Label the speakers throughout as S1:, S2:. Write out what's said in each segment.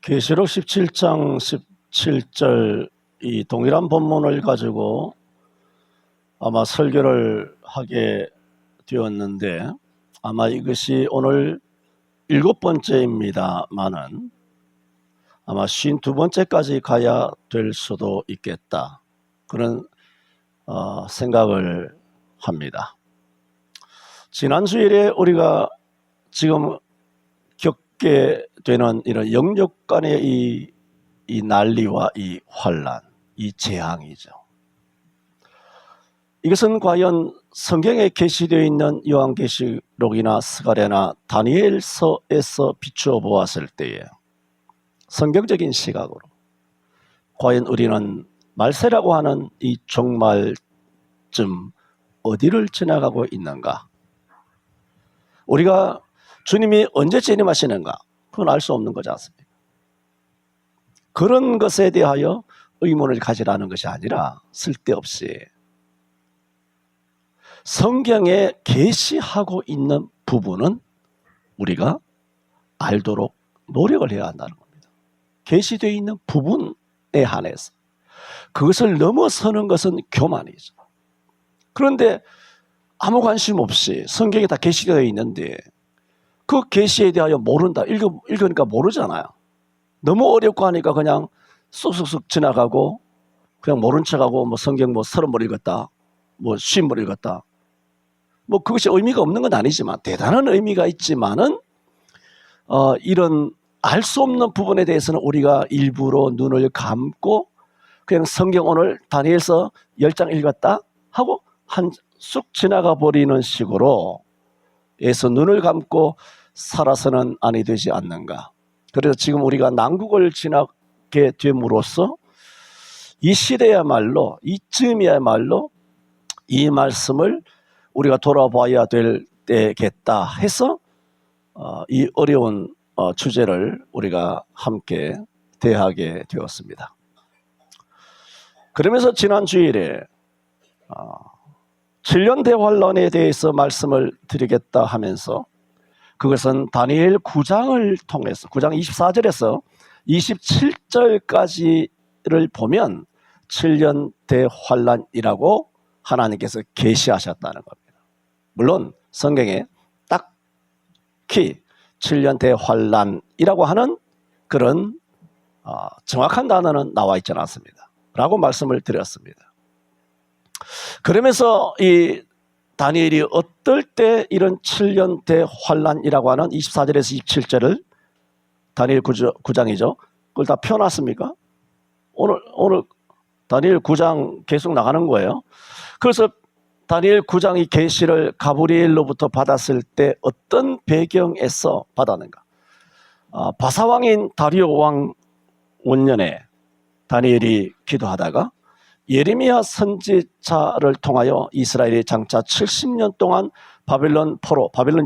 S1: 계시록 17장 17절 이 동일한 본문을 가지고 아마 설교를 하게 되었는데 아마 이것이 오늘 7번째입니다마는 아마 52번째까지 가야 될 수도 있겠다. 그런 생각을 합니다. 지난 주일에 우리가 지금 겪게 되는 이런 영육 간의 이 난리와 이 환란, 이 재앙이죠. 이것은 과연 성경에 게시되어 있는 요한계시록이나 스가랴나 다니엘서에서 비추어 보았을 때에 성경적인 시각으로 과연 우리는 말세라고 하는 이 종말쯤 어디를 지나가고 있는가? 우리가 주님이 언제 재림하시는가? 그건 알 수 없는 거지 않습니까? 그런 것에 대하여 의문을 가지라는 것이 아니라 쓸데없이 성경에 계시하고 있는 부분은 우리가 알도록 노력을 해야 한다는 겁니다. 계시되어 있는 부분에 한해서 그것을 넘어서는 것은 교만이죠. 그런데 아무 관심 없이 성경에 다 계시되어 있는데 그 계시에 대하여 모른다. 읽으니까 모르잖아요. 너무 어렵고 하니까 그냥 쑥쑥쑥 지나가고 그냥 모른 척하고 뭐 성경 뭐 30번 읽었다. 뭐 50번 읽었다. 뭐 그것이 의미가 없는 건 아니지만 대단한 의미가 있지만은 이런 알 수 없는 부분에 대해서는 우리가 일부러 눈을 감고 그냥 성경 오늘 다니엘서 10장 읽었다 하고 쑥 지나가 버리는 식으로 해서 눈을 감고 살아서는 아니 되지 않는가. 그래서 지금 우리가 난국을 지나게 됨으로써 이 시대야말로 이쯤이야말로 이 말씀을 우리가 돌아봐야 될 때겠다 해서 이 어려운 주제를 우리가 함께 대하게 되었습니다. 그러면서 지난 주일에 7년 대환란에 대해서 말씀을 드리겠다 하면서 그것은 다니엘 9장을 통해서 9장 24절에서 27절까지를 보면 7년 대환란이라고 하나님께서 계시하셨다는 겁니다. 물론 성경에 딱히 7년 대환란이라고 하는 그런 정확한 단어는 나와 있지 않습니다. 라고 말씀을 드렸습니다. 그러면서 이 다니엘이 어떨 때 이런 7년 대환란이라고 하는 24절에서 27절을 다니엘 9장이죠. 그걸 다 펴놨습니까? 오늘 다니엘 9장 계속 나가는 거예요. 그래서 다니엘 9장이 계시를 가브리엘로부터 받았을 때 어떤 배경에서 받았는가? 바사왕인 다리오 왕 원년에 다니엘이 기도하다가 예레미야 선지자를 통하여 이스라엘이 장차 70년 동안 바벨론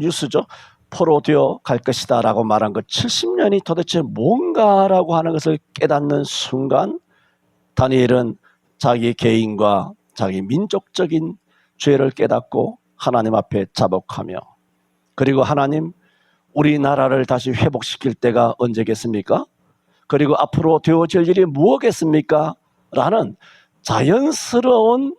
S1: 유수죠. 포로 되어 갈 것이다 라고 말한 그 70년이 도대체 뭔가라고 하는 것을 깨닫는 순간 다니엘은 자기 개인과 자기 민족적인 죄를 깨닫고 하나님 앞에 자복하며 그리고 하나님 우리나라를 다시 회복시킬 때가 언제겠습니까? 그리고 앞으로 되어질 일이 무엇겠습니까? 라는 자연스러운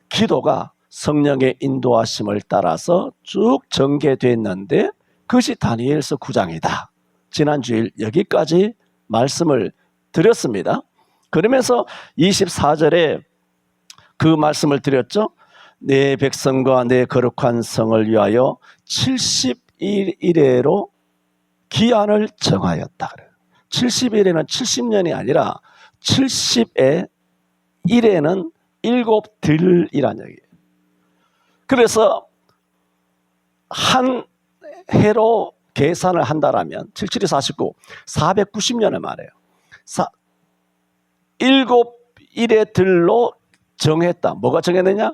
S1: 기도가 성령의 인도하심을 따라서 쭉 전개됐는데 그것이 다니엘서 9장이다. 지난주일 여기까지 말씀을 드렸습니다. 그러면서 24절에 그 말씀을 드렸죠. 내 백성과 내 거룩한 성을 위하여 70일 이래로 기한을 정하였다. 70일에는 70년이 아니라 70의 1에는 7들이란 얘기예요. 그래서 한 해로 계산을 한다라면 77이 49, 490년을 말해요. 7일의 들로 정했다. 뭐가 정했느냐?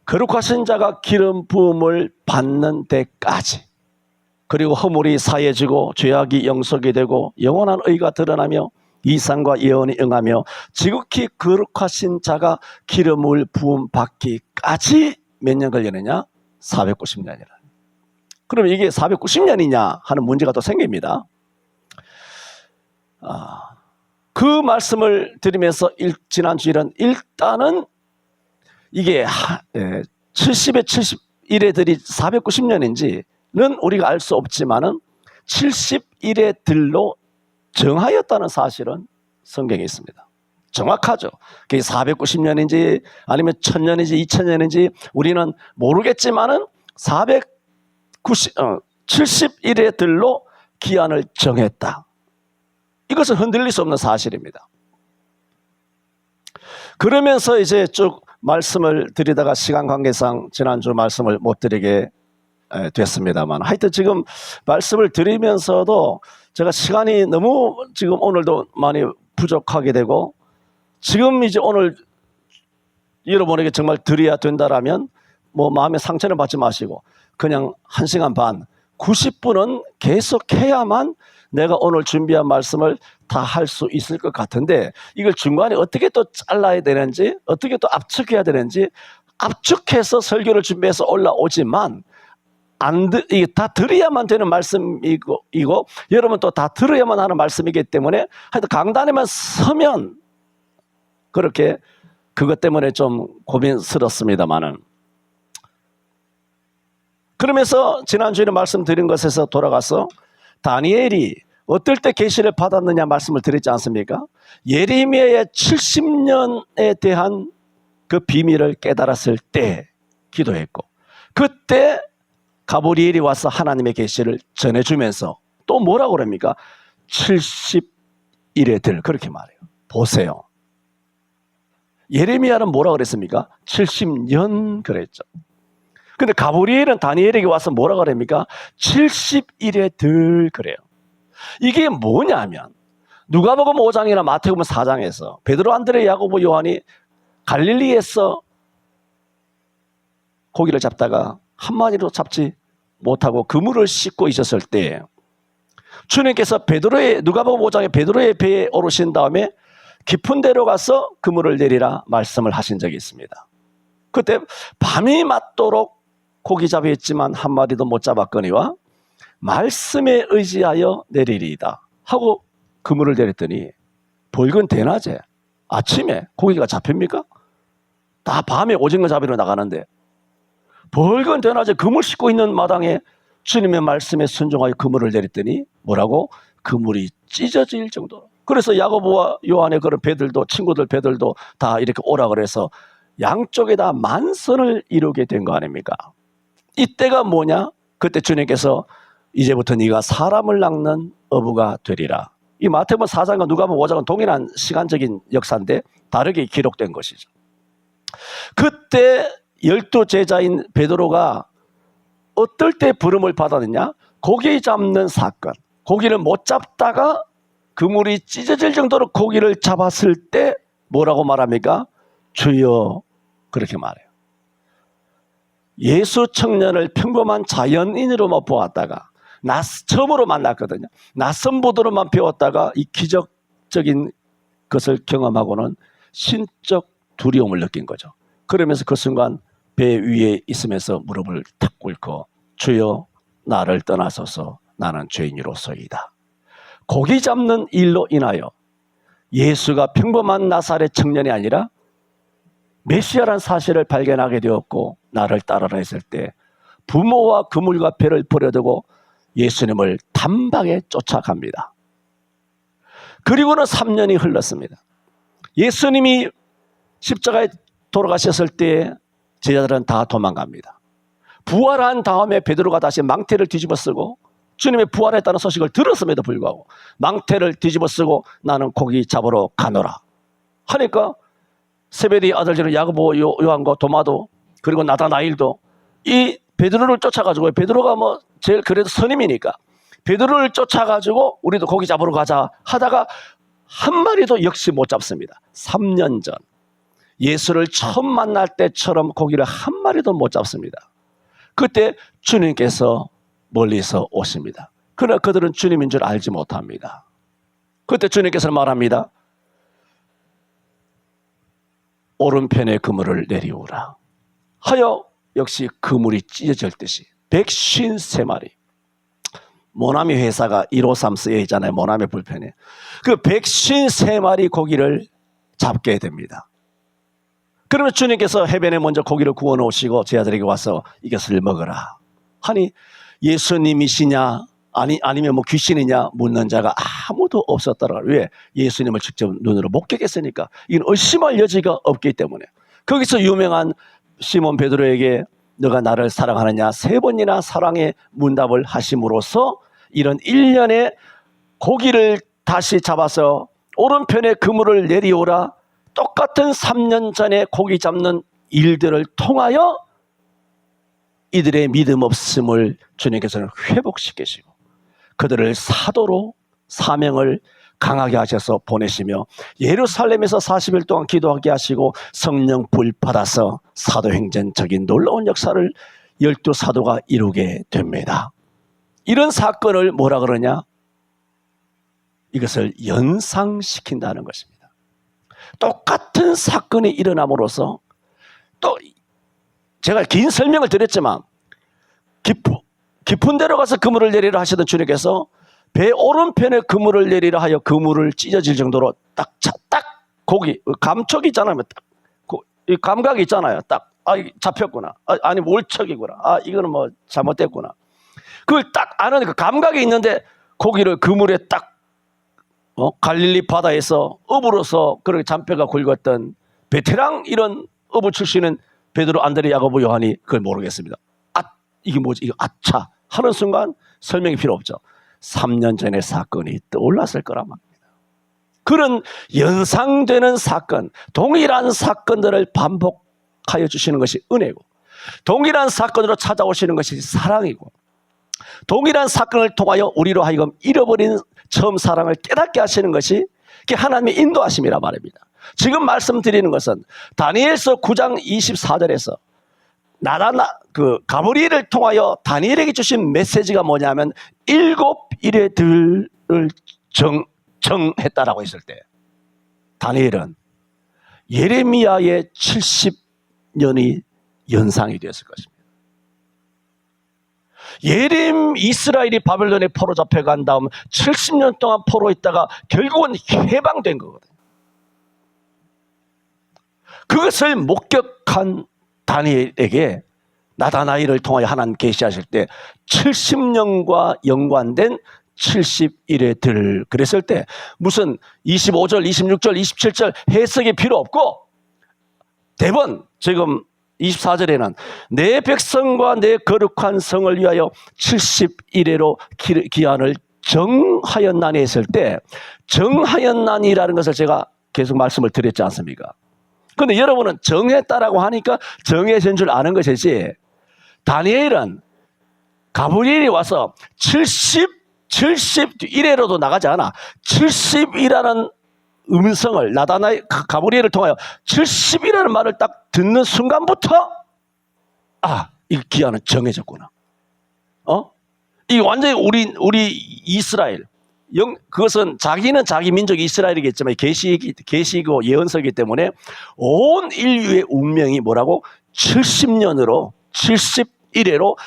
S1: 거룩하신 자가 기름 부음을 받는 데까지 그리고 허물이 사해지고 죄악이 영속이 되고 영원한 의가 드러나며 이상과 예언이 응하며 지극히 거룩하신 자가 기름을 부음 받기까지 몇 년 걸리느냐? 490년이라. 그럼 이게 490년이냐 하는 문제가 또 생깁니다. 그 말씀을 드리면서 지난주일은 일단은 이게 70에 71에 들이 490년인지는 우리가 알 수 없지만은 71에 들로 정하였다는 사실은 성경에 있습니다. 정확하죠. 그게 490년인지 아니면 1000년인지 2000년인지 우리는 모르겠지만은 71에 들로 기한을 정했다. 이것은 흔들릴 수 없는 사실입니다. 그러면서 이제 쭉 말씀을 드리다가 시간 관계상 지난주 말씀을 못 드리게 됐습니다만, 하여튼 지금 말씀을 드리면서도 제가 시간이 너무 지금 오늘도 많이 부족하게 되고, 지금 이제 오늘 여러분에게 정말 드려야 된다라면 뭐 마음의 상처는 받지 마시고 그냥 1시간 반, 90분은 계속해야만 내가 오늘 준비한 말씀을 다 할 수 있을 것 같은데, 이걸 중간에 어떻게 또 잘라야 되는지, 어떻게 또 압축해야 되는지, 압축해서 설교를 준비해서 올라오지만 이게 다 들어야만 되는 말씀이고 여러분 또 다 들어야만 하는 말씀이기 때문에 하여튼 강단에만 서면 그렇게 그것 때문에 좀 고민스럽습니다만은, 그러면서 지난주에 말씀드린 것에서 돌아가서 다니엘이 어떨 때 계시를 받았느냐 말씀을 드렸지 않습니까? 예레미야의 70년에 대한 그 비밀을 깨달았을 때 기도했고, 그때 가브리엘이 와서 하나님의 계시를 전해주면서 또 뭐라고 그럽니까? 70일에 들, 그렇게 말해요. 보세요. 예레미야는 뭐라고 그랬습니까? 70년 그랬죠. 근데 가브리엘은 다니엘에게 와서 뭐라고 그럽니까? 70일에 들 그래요. 이게 뭐냐면 누가복음 5장이나 마태복음 4장에서 베드로, 안드레, 야고보, 요한이 갈릴리에서 고기를 잡다가 한 마리도 잡지 못하고 그물을 씻고 있었을 때 주님께서 누가복음 5장에 베드로의 배에 오르신 다음에 깊은 데로 가서 그물을 내리라 말씀을 하신 적이 있습니다. 그때 밤이 맞도록 고기 잡혔지만 한 마리도 못 잡았거니와 말씀에 의지하여 내리리이다 하고 그물을 내렸더니 벌건 대낮에 아침에 고기가 잡힙니까? 다 밤에 오징어 잡으러 나가는데 벌건 대낮에 그물 씻고 있는 마당에 주님의 말씀에 순종하여 그물을 내렸더니 뭐라고? 그물이 찢어질 정도로. 그래서 야고보와 요한의 그런 배들도, 친구들 배들도 다 이렇게 오라 그래서 양쪽에 다 만선을 이루게 된 거 아닙니까? 이때가 뭐냐? 그때 주님께서 이제부터 네가 사람을 낚는 어부가 되리라. 이 마태복음 4장과 누가복음 5장은 동일한 시간적인 역사인데 다르게 기록된 것이죠. 그때 12제자인 베드로가 어떨 때 부름을 받았느냐? 고기 잡는 사건. 고기를 못 잡다가 그물이 찢어질 정도로 고기를 잡았을 때 뭐라고 말합니까? 주여, 그렇게 말해요. 예수 청년을 평범한 자연인으로만 보았다가 처음으로 만났거든요. 낯선 보도로만 배웠다가 이 기적적인 것을 경험하고는 신적 두려움을 느낀 거죠. 그러면서 그 순간 배 위에 있으면서 무릎을 탁 꿇고 주여 나를 떠나소서 나는 죄인이로소이다. 고기 잡는 일로 인하여 예수가 평범한 나사렛 청년이 아니라 메시아란 사실을 발견하게 되었고 나를 따르라 했을 때 부모와 그물과 배를 버려두고 예수님을 단박에 쫓아갑니다. 그리고는 3년이 흘렀습니다. 예수님이 십자가에 돌아가셨을 때 제자들은 다 도망갑니다. 부활한 다음에 베드로가 다시 망태를 뒤집어 쓰고 주님의 부활했다는 소식을 들었음에도 불구하고 망태를 뒤집어 쓰고 나는 고기 잡으러 가노라 하니까 세베대의 아들들은 야고보, 요한과 도마도 그리고 나다나일도 이 베드로를 쫓아가지고, 베드로가 뭐 제일 그래도 선임이니까 베드로를 쫓아가지고 우리도 고기 잡으러 가자 하다가 한 마리도 역시 못 잡습니다. 3년 전 예수를 처음 만날 때처럼 고기를 한 마리도 못 잡습니다. 그때 주님께서 멀리서 오십니다. 그러나 그들은 주님인 줄 알지 못합니다. 그때 주님께서 말합니다. 오른편에 그물을 내리우라 하여 역시 그물이 찢어질 듯이 153마리 모나미 회사가 153 쓰여 있잖아요. 모나미 불편에. 그 153마리 고기를 잡게 됩니다. 그러면 주님께서 해변에 먼저 고기를 구워 놓으시고 제 아들에게 와서 이것을 먹어라 하니, 예수님이시냐 아니면 뭐 귀신이냐 묻는 자가 아무도 없었더라. 왜? 예수님을 직접 눈으로 목격했으니까. 이건 의심할 여지가 없기 때문에. 거기서 유명한 시몬 베드로에게 너가 나를 사랑하느냐 3번이나 사랑의 문답을 하심으로써 이런 일련의 고기를 다시 잡아서 오른편에 그물을 내리오라, 똑같은 3년 전에 고기 잡는 일들을 통하여 이들의 믿음 없음을 주님께서는 회복시키시고 그들을 사도로 사명을 강하게 하셔서 보내시며 예루살렘에서 40일 동안 기도하게 하시고 성령 불 받아서 사도행전적인 놀라운 역사를 12사도가 이루게 됩니다. 이런 사건을 뭐라 그러냐? 이것을 연상시킨다는 것입니다. 똑같은 사건이 일어남으로써, 또 제가 긴 설명을 드렸지만 깊은 데로 가서 그물을 내리라 하시던 주님께서 배 오른편에 그물을 내리라 하여 그물을 찢어질 정도로 딱 고기 감촉이 있잖아요. 이 감각이 있잖아요. 잡혔구나. 아니 몰척이구나. 이거는 뭐 잘못됐구나. 그걸 딱 아는 그 감각이 있는데 고기를 그물에 딱 갈릴리 바다에서 어부로서 그렇게 잔뼈가 굵었던 베테랑 이런 어부 출신은 베드로, 안드레, 야고보, 요한이 그걸 모르겠습니다. 이게 뭐지? 이거 아차 하는 순간 설명이 필요 없죠. 3년 전의 사건이 떠올랐을 거란 말입니다. 그런 연상되는 사건, 동일한 사건들을 반복하여 주시는 것이 은혜고, 동일한 사건으로 찾아오시는 것이 사랑이고, 동일한 사건을 통하여 우리로 하여금 잃어버린 처음 사랑을 깨닫게 하시는 것이 하나님의 인도하심이라 말입니다. 지금 말씀드리는 것은 다니엘서 9장 24절에서 가브리엘을 통하여 다니엘에게 주신 메시지가 뭐냐면 7 이레들을 정했다라고 했을 때, 다니엘은 예레미야의 70년이 연상이 되었을 것입니다. 이스라엘이 바벨론에 포로 잡혀간 다음 70년 동안 포로 있다가 결국은 해방된 거거든요. 그것을 목격한 다니엘에게 나다나엘을 통하여 하나님 계시하실 때 70년과 연관된 70일의 들 그랬을 때 무슨 25절, 26절, 27절 해석이 필요 없고, 대번 지금 24절에는 내 백성과 내 거룩한 성을 위하여 70일에로 기한을 정하였나니 했을 때, 정하였나니라는 것을 제가 계속 말씀을 드렸지 않습니까? 그런데 여러분은 정했다라고 하니까 정해진 줄 아는 것이지, 다니엘은 가브리엘이 와서 71회로도 나가지 않아. 70이라는 음성을 가브리엘을 통하여 70이라는 말을 딱 듣는 순간부터 이 기한은 정해졌구나. 이 완전히 우리 이스라엘, 그것은 자기는 자기 민족 이스라엘이겠지만 계시고 예언서이기 때문에 온 인류의 운명이 뭐라고? 70년으로 71회로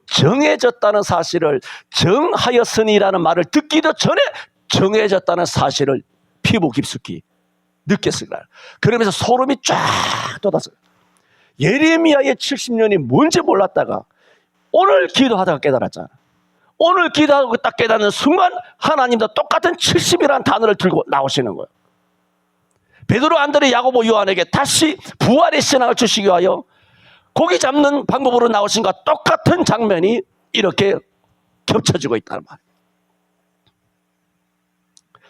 S1: 정해졌다는 사실을, 정하였으니라는 말을 듣기도 전에 정해졌다는 사실을 피부 깊숙이 느꼈을 거예요. 그러면서 소름이 쫙 돋았어요. 예레미야의 70년이 뭔지 몰랐다가 오늘 기도하다가 깨달았잖아. 오늘 기도하고 딱 깨닫는 순간 하나님도 똑같은 70이라는 단어를 들고 나오시는 거예요. 베드로, 안드레, 야고보, 요한에게 다시 부활의 신앙을 주시기 위하여 고기 잡는 방법으로 나오신 것과 똑같은 장면이 이렇게 겹쳐지고 있다는 말이에요.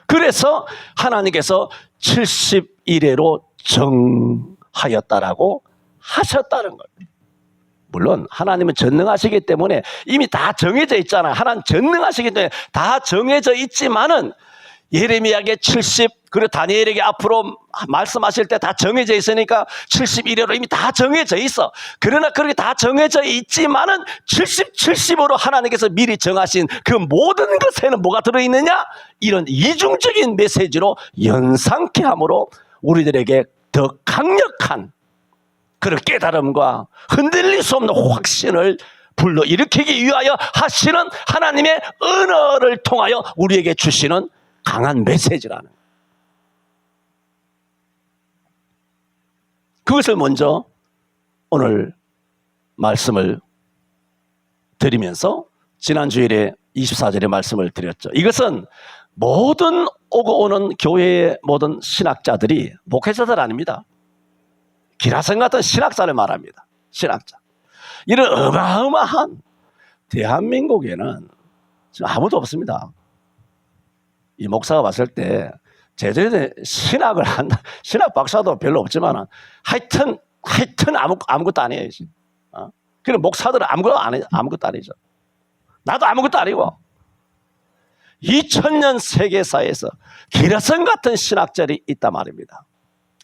S1: 그래서 하나님께서 70일에로 정하였다라고 하셨다는 거예요. 물론 하나님은 전능하시기 때문에 이미 다 정해져 있잖아요. 하나님 전능하시기 때문에 다 정해져 있지만은 예레미야에게 70, 그리고 다니엘에게 앞으로 말씀하실 때 다 정해져 있으니까 71회로 이미 다 정해져 있어. 그러나 그렇게 다 정해져 있지만은 70으로 하나님께서 미리 정하신 그 모든 것에는 뭐가 들어있느냐? 이런 이중적인 메시지로 연상케 함으로 우리들에게 더 강력한 그런 깨달음과 흔들릴 수 없는 확신을 불러일으키기 위하여 하시는 하나님의 언어를 통하여 우리에게 주시는 강한 메시지라는 거예요. 그것을 먼저 오늘 말씀을 드리면서 지난 주일에 24절의 말씀을 드렸죠. 이것은 모든 오고 오는 교회의 모든 신학자들이, 목회자들 아닙니다. 기라성 같은 신학자를 말합니다. 신학자. 이런 어마어마한 대한민국에는 지금 아무도 없습니다. 이 목사가 봤을 때 제대로 된 신학을 한다, 신학 박사도 별로 없지만 하여튼 아무것도 아니에요. 그럼 목사들은 아무것도 아니죠. 나도 아무것도 아니고 2000년 세계사에서 기라성 같은 신학자들이 있단 말입니다.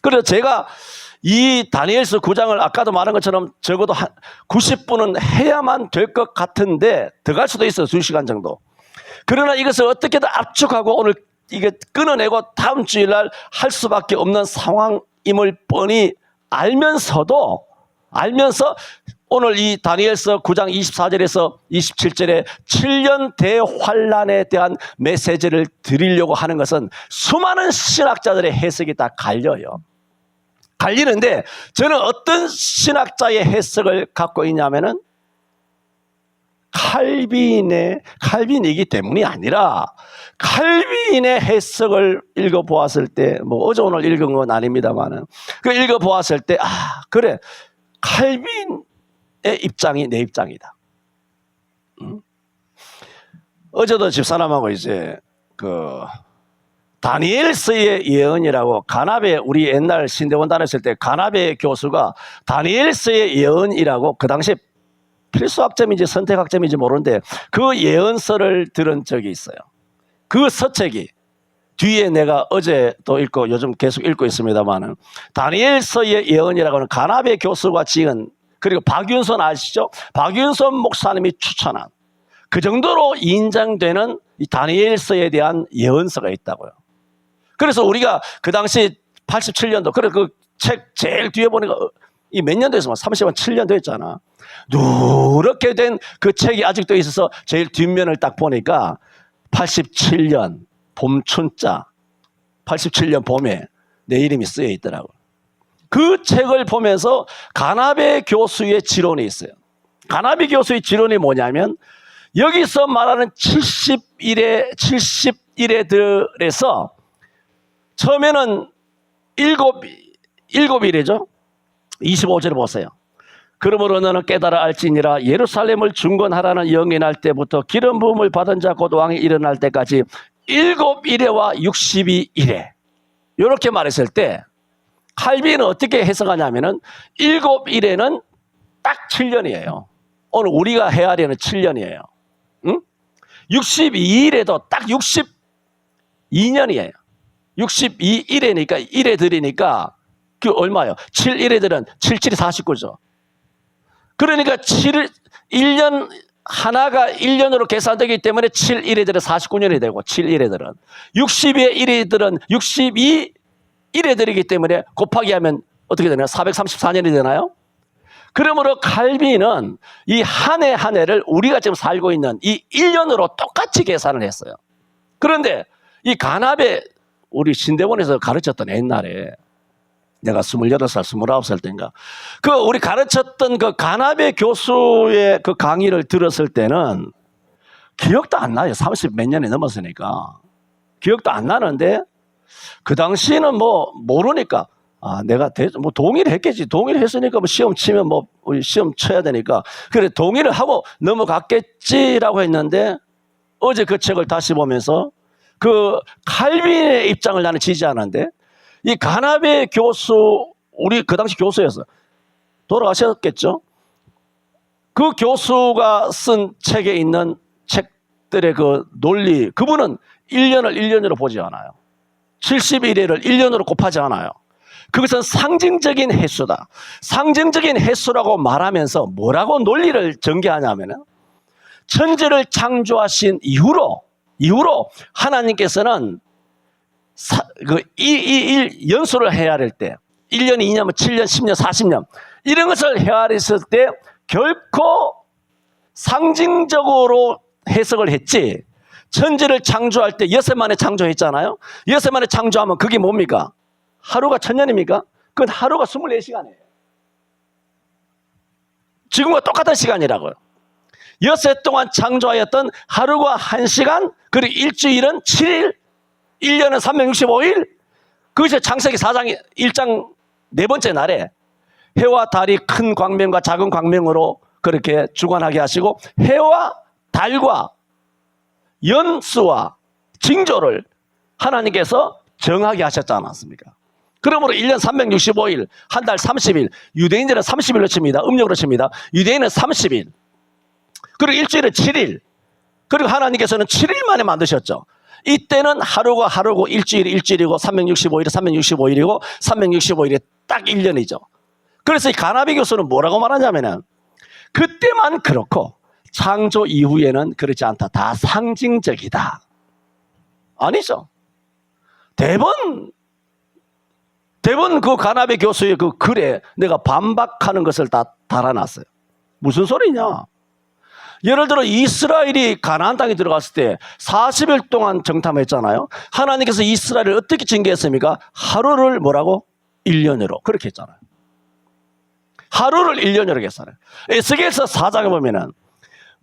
S1: 그래서 제가 이 다니엘서 9장을 아까도 말한 것처럼 적어도 한 90분은 해야만 될 것 같은데 더 갈 수도 있어요. 2시간 정도. 그러나 이것을 어떻게든 압축하고 오늘 이게 끊어내고 다음 주일날 할 수밖에 없는 상황임을 뻔히 알면서 오늘 이 다니엘서 9장 24절에서 27절에 7년 대환란에 대한 메시지를 드리려고 하는 것은 수많은 신학자들의 해석이 다 갈리는데 저는 어떤 신학자의 해석을 갖고 있냐면은 칼빈이기 때문이 아니라 칼빈의 해석을 읽어보았을 때, 뭐 어제 오늘 읽은 건 아닙니다만은 그 읽어보았을 때, 그래, 칼빈의 입장이 내 입장이다. 어제도 집사람하고 이제 다니엘서의 예언이라고, 가나베, 우리 옛날 신대원 다녔을 때 가나베 교수가 다니엘서의 예언이라고, 그 당시 필수학점인지 선택학점인지 모르는데 그 예언서를 들은 적이 있어요. 그 서책이 뒤에 내가 어제 또 읽고 요즘 계속 읽고 있습니다만은 다니엘서의 예언이라고 하는 가나베 교수가 지은, 그리고 박윤선 아시죠? 박윤선 목사님이 추천한 그 정도로 인정되는 이 다니엘서에 대한 예언서가 있다고요. 그래서 우리가 그 당시 87년도, 그래 그 책 제일 뒤에 보니까 이 몇 년도에서 37년도 했잖아. 누렇게 된 그 책이 아직도 있어서 제일 뒷면을 딱 보니까 87년 봄춘자, 87년 봄에 내 이름이 쓰여 있더라고. 그 책을 보면서 가나베 교수의 지론이 있어요. 가나베 교수의 지론이 뭐냐면 여기서 말하는 71회들에서 처음에는 7일이죠. 25절에 보세요. 그러므로 너는 깨달아 알지니라 예루살렘을 중건하라는 영이 날 때부터 기름 부음을 받은 자 곧 왕이 일어날 때까지 7일에와 62일에 이렇게 말했을 때 칼빈은 어떻게 해석하냐면은 7일에는 딱 7년이에요. 오늘 우리가 헤아리는 7년이에요. 응? 62일에도 딱 62년이에요. 62일에니까 1에 들이니까 그 얼마예요? 7일에들은 77이 49죠. 그러니까 1년 하나가 1년으로 계산되기 때문에 7일에들은 49년이 되고 7일에들은 62일에들은 62일에들이기 때문에 곱하기 하면 어떻게 되나요? 434년이 되나요? 그러므로 칼빈은 이 한 해 한 해를 우리가 지금 살고 있는 이 1년으로 똑같이 계산을 했어요. 그런데 이 가나베, 우리 신대원에서 가르쳤던 옛날에 내가 28살, 29살 때인가 그 우리 가르쳤던 그 가나베 교수의 그 강의를 들었을 때는 기억도 안 나요. 30 몇 년이 넘었으니까 기억도 안 나는데 그 당시에는 뭐 모르니까 내가 뭐 동의를 했겠지. 동의를 했으니까 뭐 시험 치면 뭐 시험 쳐야 되니까 그래 동의를 하고 넘어갔겠지라고 했는데 어제 그 책을 다시 보면서 그 칼빈의 입장을 나는 지지하는데 이 가나베 교수, 우리 그 당시 교수였어. 돌아가셨겠죠? 그 교수가 쓴 책에 있는 책들의 그 논리, 그분은 1년을 1년으로 보지 않아요. 71일을 1년으로 곱하지 않아요. 그것은 상징적인 횟수다. 상징적인 횟수라고 말하면서 뭐라고 논리를 전개하냐면은 천지를 창조하신 이후로 하나님께서는 이 연수를 헤아릴 때 1년이 2년이면 7년, 10년, 40년 이런 것을 헤아렸을 때 결코 상징적으로 해석을 했지. 천지를 창조할 때 6만에 창조했잖아요. 6만에 창조하면 그게 뭡니까? 하루가 1000년입니까? 그건 하루가 24시간이에요. 지금과 똑같은 시간이라고요. 엿새 동안 창조하였던 하루가 1시간, 그리고 일주일은 7일, 1년은 365일. 그것이 창세기 4장 1장 네 번째 날에 해와 달이 큰 광명과 작은 광명으로 그렇게 주관하게 하시고, 해와 달과 연수와 징조를 하나님께서 정하게 하셨지 않았습니까? 그러므로 1년 365일, 한 달 30일, 유대인들은 30일로 칩니다. 음력으로 칩니다. 유대인은 30일. 그리고 일주일은 7일. 그리고 하나님께서는 7일 만에 만드셨죠. 이때는 하루가 하루고 일주일이 일주일이고 365일이 365일이고 365일이 딱 1년이죠. 그래서 이 가나비 교수는 뭐라고 말하냐면은 그때만 그렇고 창조 이후에는 그렇지 않다. 다 상징적이다. 아니죠. 대번 그 가나비 교수의 그 글에 내가 반박하는 것을 다 달아놨어요. 무슨 소리냐? 예를 들어 이스라엘이 가나안 땅에 들어갔을 때 40일 동안 정탐했잖아요. 하나님께서 이스라엘을 어떻게 징계했습니까? 하루를 뭐라고? 1년으로. 그렇게 했잖아요. 하루를 1년으로 했잖아요. 에스겔서 4장에 보면은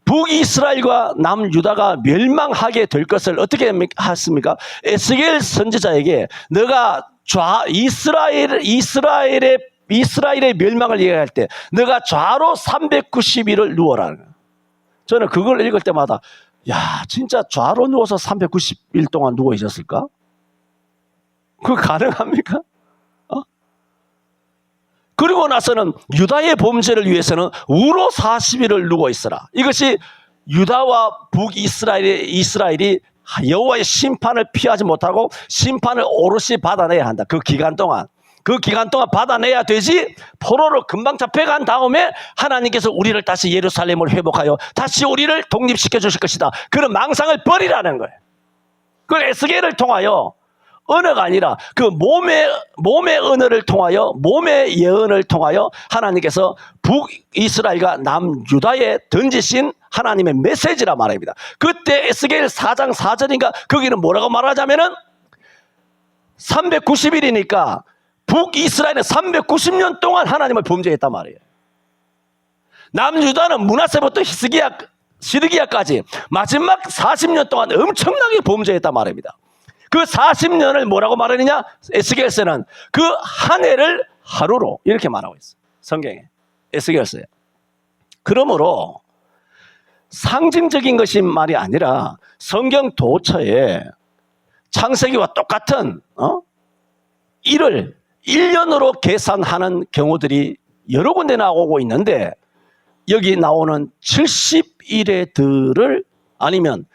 S1: 북이스라엘과 남유다가 멸망하게 될 것을 어떻게 했습니까? 에스겔 선지자에게 너가 이스라엘의 멸망을 얘기할 때 너가 좌로 390일을 누워라는 거예요. 저는 그걸 읽을 때마다 야, 진짜 좌로 누워서 390일 동안 누워 있었을까? 그거 가능합니까? 그리고 나서는 유다의 범죄를 위해서는 우로 40일을 누워 있어라. 이것이 유다와 북이스라엘이 여호와의 심판을 피하지 못하고 심판을 오롯이 받아내야 한다. 그 기간 동안 받아내야 되지. 포로로 금방 잡혀간 다음에 하나님께서 우리를 다시 예루살렘을 회복하여 다시 우리를 독립시켜 주실 것이다. 그런 망상을 버리라는 거예요. 그걸 에스겔을 통하여 언어가 아니라 그 몸의 언어를 통하여, 몸의 예언을 통하여 하나님께서 북이스라엘과 남유다에 던지신 하나님의 메시지라 말입니다. 그때 에스겔 4장 4절인가 거기는 뭐라고 말하자면은 390일이니까 북이스라엘은 390년 동안 하나님을 범죄했단 말이에요. 남유다는 므낫세부터 시드기야까지 마지막 40년 동안 엄청나게 범죄했단 말입니다. 그 40년을 뭐라고 말하느냐? 에스겔서는 그 한 해를 하루로 이렇게 말하고 있어요. 성경에 에스겔서에. 그러므로 상징적인 것이 말이 아니라 성경 도처에 창세기와 똑같은 일을 1년으로 계산하는 경우들이 여러 군데 나오고 있는데 여기 나오는 70일의들을 아니면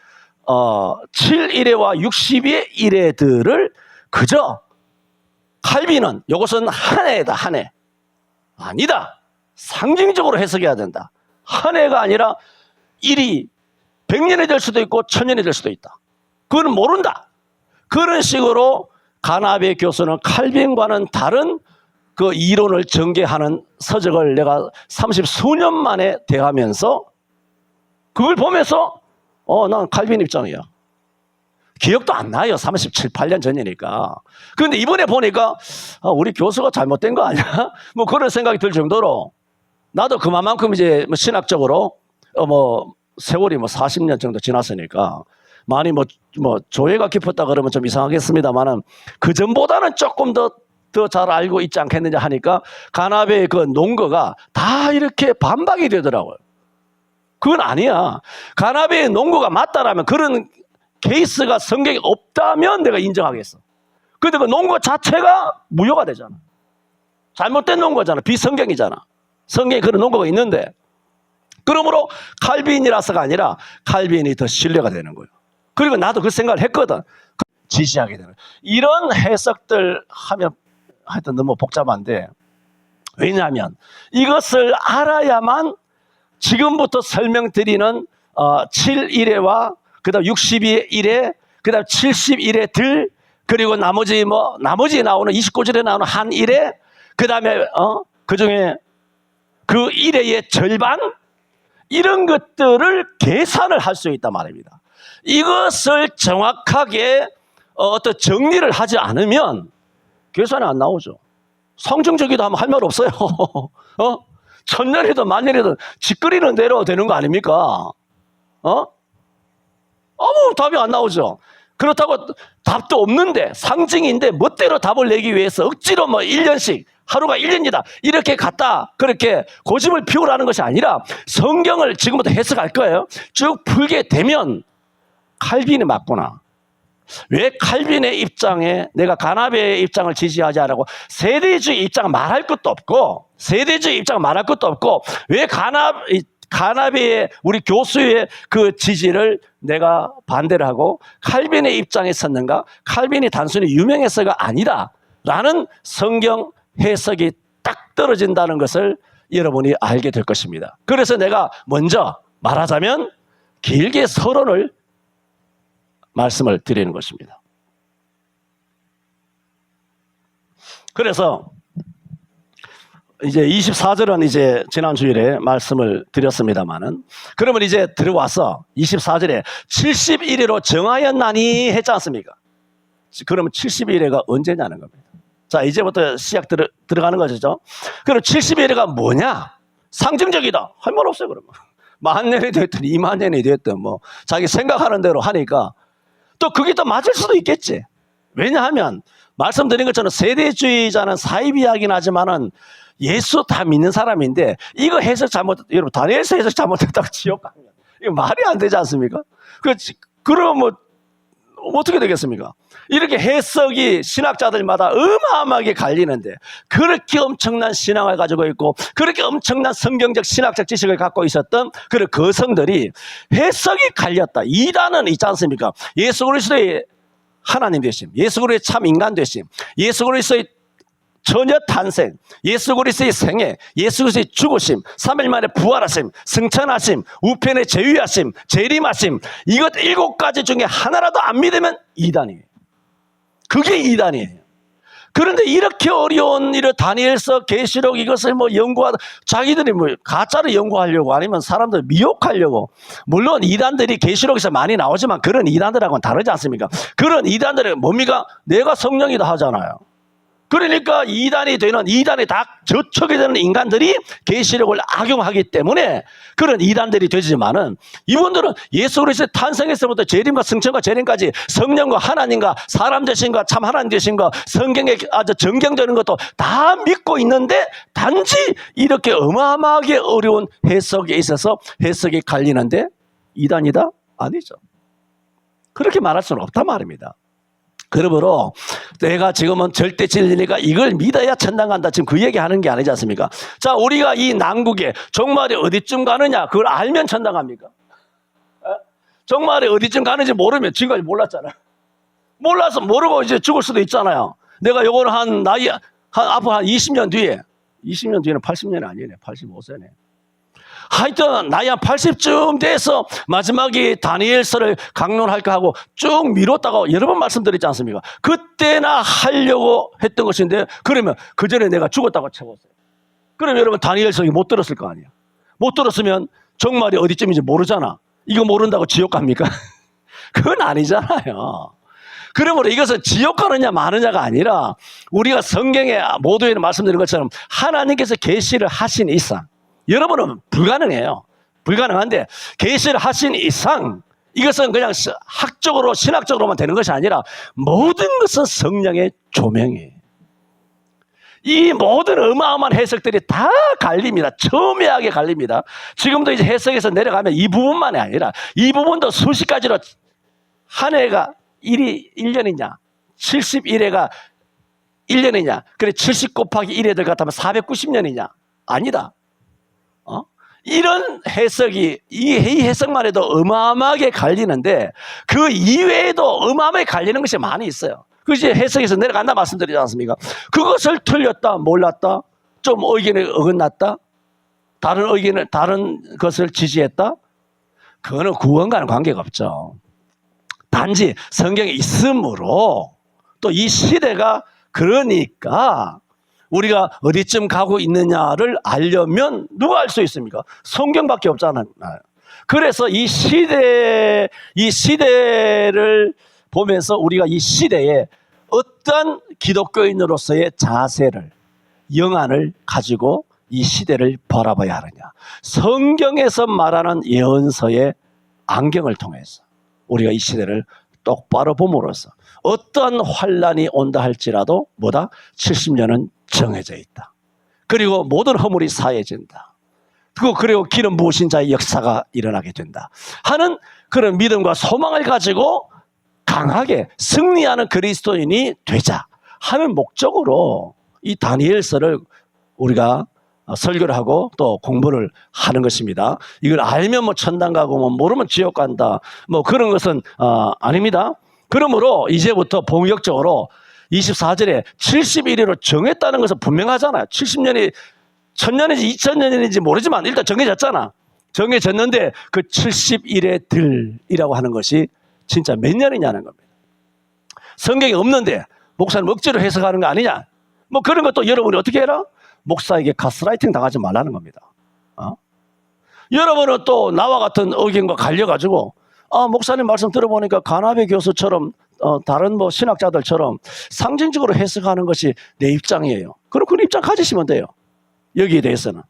S1: 7일에와 60의 일회들을 그저 칼빈은 이것은 한 해다, 한 해. 아니다. 상징적으로 해석해야 된다. 한 해가 아니라 일이 100년이 될 수도 있고 1000년이 될 수도 있다. 그건 모른다. 그런 식으로 가나베 교수는 칼빈과는 다른 그 이론을 전개하는 서적을 내가 30수년 만에 대하면서 그걸 보면서 난 칼빈 입장이야. 기억도 안 나요. 37, 8년 전이니까. 그런데 이번에 보니까 우리 교수가 잘못된 거 아니야? 뭐 그런 생각이 들 정도로 나도 그만큼 이제 신학적으로 세월이 40년 정도 지났으니까 많이 조예가 깊었다 그러면 좀 이상하겠습니다만은 그 전보다는 조금 더 잘 알고 있지 않겠느냐 하니까 가나베의 그 논거가 다 이렇게 반박이 되더라고요. 그건 아니야. 가나베의 논거가 맞다라면 그런 케이스가 성경에 없다면 내가 인정하겠어. 근데 그 논거 자체가 무효가 되잖아. 잘못된 논거잖아. 비성경이잖아. 성경에 그런 논거가 있는데 그러므로 칼빈이라서가 아니라 칼빈이 더 신뢰가 되는 거예요. 그리고 나도 그 생각을 했거든. 지시하게 되는 거예요. 이런 해석들 하면 하여튼 너무 복잡한데 왜냐하면 이것을 알아야만 지금부터 설명드리는 7일에와 그 다음 62일에 그 다음 71에 그리고 나머지 나오는 29절에 나오는 한 일에 그 다음에 그 중에 그 일의 절반 이런 것들을 계산을 할 수 있단 말입니다. 이것을 정확하게 어떤 정리를 하지 않으면 계산이 안 나오죠. 성경적이다 하면 할 말 없어요. 천년이든 만년이든 짓거리는 대로 되는 거 아닙니까? 아무 답이 안 나오죠. 그렇다고 답도 없는데 상징인데 멋대로 답을 내기 위해서 억지로 1년씩 하루가 1년이다 이렇게 갖다 그렇게 고집을 피우라는 것이 아니라 성경을 지금부터 해석할 거예요. 쭉 풀게 되면 칼빈이 맞구나. 왜 칼빈의 입장에 내가 가나베의 입장을 지지하지 않고 세대주의 입장을 말할 것도 없고 세대주의 입장을 말할 것도 없고 왜 가나베의 우리 교수의 그 지지를 내가 반대를 하고 칼빈의 입장에 섰는가? 칼빈이 단순히 유명해서가 아니라 라는 성경 해석이 딱 떨어진다는 것을 여러분이 알게 될 것입니다. 그래서 내가 먼저 말하자면 길게 서론을 말씀을 드리는 것입니다. 그래서 이제 24절은 이제 지난 주일에 말씀을 드렸습니다만은 그러면 이제 들어와서 24절에 71회로 정하였나니 했지 않습니까? 그러면 71회가 언제냐는 겁니다. 자, 이제부터 시작 들어가는 거죠. 그럼 71회가 뭐냐? 상징적이다. 할 말 없어요, 그러면. 만년이 됐든 2만 년이 됐든 자기 생각하는 대로 하니까 또 그게 또 맞을 수도 있겠지. 왜냐하면 말씀드린 것처럼 세대주의자는 사이비하긴 하지만은 예수 다 믿는 사람인데 이거 해석 여러분 다니엘서 해석 잘못했다고 지옥 가면 이거 말이 안 되지 않습니까? 그럼 어떻게 되겠습니까? 이렇게 해석이 신학자들마다 어마어마하게 갈리는데 그렇게 엄청난 신앙을 가지고 있고 그렇게 엄청난 성경적 신학적 지식을 갖고 있었던 그런 거성들이 해석이 갈렸다. 이단은 있지 않습니까? 예수 그리스도의 하나님 되심, 예수 그리스도의 참 인간 되심, 예수 그리스도의 처녀 탄생, 예수 그리스도의 생애, 예수 그리스도의 죽으심, 3일 만에 부활하심, 승천하심, 우편의 제위하심, 재림하심 이것 7가지 중에 하나라도 안 믿으면 이단이에요. 그게 이단이에요. 그런데 이렇게 어려운 이런 다니엘서, 계시록 이것을 연구하다 자기들이 가짜로 연구하려고 아니면 사람들 미혹하려고 물론 이단들이 계시록에서 많이 나오지만 그런 이단들하고는 다르지 않습니까? 그런 이단들은 뭡니까? 내가 성령이다 하잖아요. 그러니까 이단이 다 저촉이 되는 인간들이 계시록을 악용하기 때문에 그런 이단들이 되지만은 이분들은 예수 그리스도의 탄생에서부터 재림과 승천과 재림까지 성령과 하나님과 사람 되신과 참 하나님 되신과 성경에 아주 정경되는 것도 다 믿고 있는데 단지 이렇게 어마어마하게 어려운 해석에 있어서 해석이 갈리는데 이단이다? 아니죠. 그렇게 말할 수는 없단 말입니다. 그러므로 내가 지금은 절대 진리니까 이걸 믿어야 천당 간다. 지금 그 얘기하는 게 아니지 않습니까? 자, 우리가 이 난국에 종말이 어디쯤 가느냐 그걸 알면 천당 갑니까? 종말이 어디쯤 가는지 모르면 지금까지 몰랐잖아요. 몰라서 모르고 이제 죽을 수도 있잖아요. 내가 요거는 앞으로 한 20년 뒤에는 80년이 아니네. 85세네. 하여튼 나이 한 80쯤 돼서 마지막에 다니엘서를 강론할까 하고 쭉 미뤘다고 여러 번 말씀드렸지 않습니까? 그때나 하려고 했던 것인데 그러면 그 전에 내가 죽었다고 쳐보세요. 그럼 여러분 다니엘서 못 들었을 거 아니야. 못 들었으면 종말이 어디쯤인지 모르잖아. 이거 모른다고 지옥 갑니까? 그건 아니잖아요. 그러므로 이것은 지옥 가느냐 마느냐가 아니라 우리가 성경에 모두에 말씀드린 것처럼 하나님께서 계시를 하신 이상 여러분은 불가능해요. 불가능한데 계시를 하신 이상 이것은 그냥 학적으로 신학적으로만 되는 것이 아니라 모든 것은 성령의 조명이에요. 이 모든 어마어마한 해석들이 다 갈립니다. 첨예하게 갈립니다. 지금도 이제 해석에서 내려가면 이 부분만이 아니라 이 부분도 수십 가지로 한 해가 1년이냐 71회가 1년이냐 그래 70 곱하기 1에 들어갔다면 490년이냐 아니다. 이런 해석이 이 해석만 해도 어마어마하게 갈리는데 그 이외에도 어마어마하게 갈리는 것이 많이 있어요. 그 이제 해석에서 내려간다 말씀드리지 않습니까? 그것을 틀렸다, 몰랐다, 좀 의견에 어긋났다, 다른 것을 지지했다. 그거는 구원과는 관계가 없죠. 단지 성경에 있으므로 또 이 시대가 그러니까 우리가 어디쯤 가고 있느냐를 알려면 누가 알 수 있습니까? 성경밖에 없잖아요. 그래서 이 시대를 보면서 우리가 이 시대에 어떤 기독교인으로서의 자세를, 영안을 가지고 이 시대를 바라봐야 하느냐. 성경에서 말하는 예언서의 안경을 통해서 우리가 이 시대를 똑바로 봄으로써 어떤 환란이 온다 할지라도 뭐다? 70년은 정해져 있다. 그리고 모든 허물이 사해진다. 그리고 길은 무엇인 자의 역사가 일어나게 된다 하는 그런 믿음과 소망을 가지고 강하게 승리하는 그리스도인이 되자 하는 목적으로 이 다니엘서를 우리가 설교를 하고 또 공부를 하는 것입니다. 이걸 알면 뭐 천당 가고 뭐 모르면 지옥 간다 뭐 그런 것은 아닙니다. 그러므로 이제부터 본격적으로 24절에 71회로 정했다는 것은 분명하잖아요. 70년이 1000년인지 2000년인지 모르지만 일단 정해졌잖아. 정해졌는데 그 71회 들이라고 하는 것이 진짜 몇 년이냐는 겁니다. 성경에 없는데 목사님 억지로 해석하는 거 아니냐. 뭐 그런 것도 여러분이 어떻게 해라? 목사에게 가스라이팅 당하지 말라는 겁니다. 여러분은 또 나와 같은 의견과 갈려가지고 목사님 말씀 들어보니까 가나베 교수처럼 다른 뭐 신학자들처럼 상징적으로 해석하는 것이 내 입장이에요. 그럼 그런 입장 가지시면 돼요. 여기에 대해서는.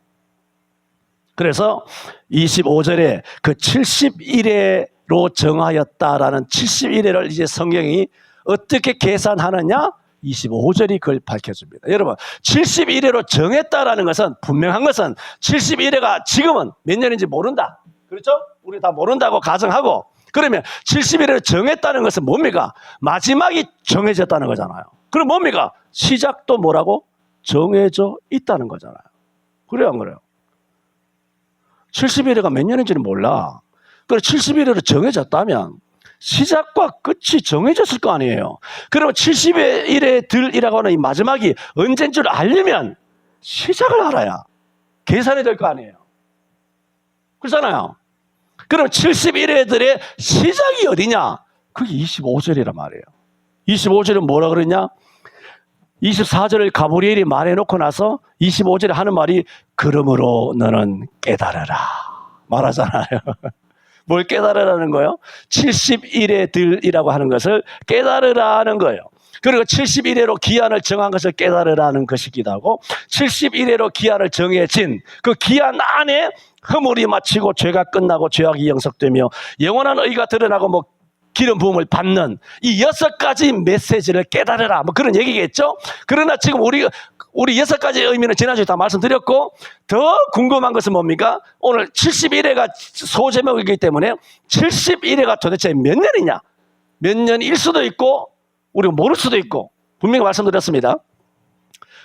S1: 그래서 25절에 그 71회로 정하였다라는 71회를 이제 성경이 어떻게 계산하느냐? 25절이 그걸 밝혀줍니다. 여러분 71회로 정했다라는 것은 분명한 것은 71회가 지금은 몇 년인지 모른다. 그렇죠? 우리 다 모른다고 가정하고 그러면 71회로 정했다는 것은 뭡니까? 마지막이 정해졌다는 거잖아요. 그럼 뭡니까? 시작도 뭐라고? 정해져 있다는 거잖아요. 그래요 안 그래요? 71회가 몇 년인지는 몰라. 그래 71회로 정해졌다면 시작과 끝이 정해졌을 거 아니에요. 그러면 71회 들이라고 하는 이 마지막이 언제인 줄 알려면 시작을 알아야 계산이 될 거 아니에요. 그렇잖아요. 그럼 71회들의 시작이 어디냐? 그게 25절이란 말이에요. 25절은 뭐라 그러냐? 24절을 가브리엘이 말해놓고 나서 25절에 하는 말이 그러므로 너는 깨달으라 말하잖아요. 뭘 깨달으라는 거예요? 71회 들이라고 하는 것을 깨달으라는 거예요. 그리고 71회로 기한을 정한 것을 깨달으라는 것이기도 하고 71회로 기한을 정해진 그 기한 안에 허물이 마치고 죄가 끝나고 죄악이 영속되며 영원한 의가 드러나고 뭐 기름 부음을 받는 이 6가지 메시지를 깨달으라 뭐 그런 얘기겠죠. 그러나 지금 우리 6가지의 의미는 지난주에 다 말씀드렸고 더 궁금한 것은 뭡니까? 오늘 71회가 소제목이기 때문에 71회가 도대체 몇 년이냐? 몇 년일 수도 있고 우리가 모를 수도 있고 분명히 말씀드렸습니다.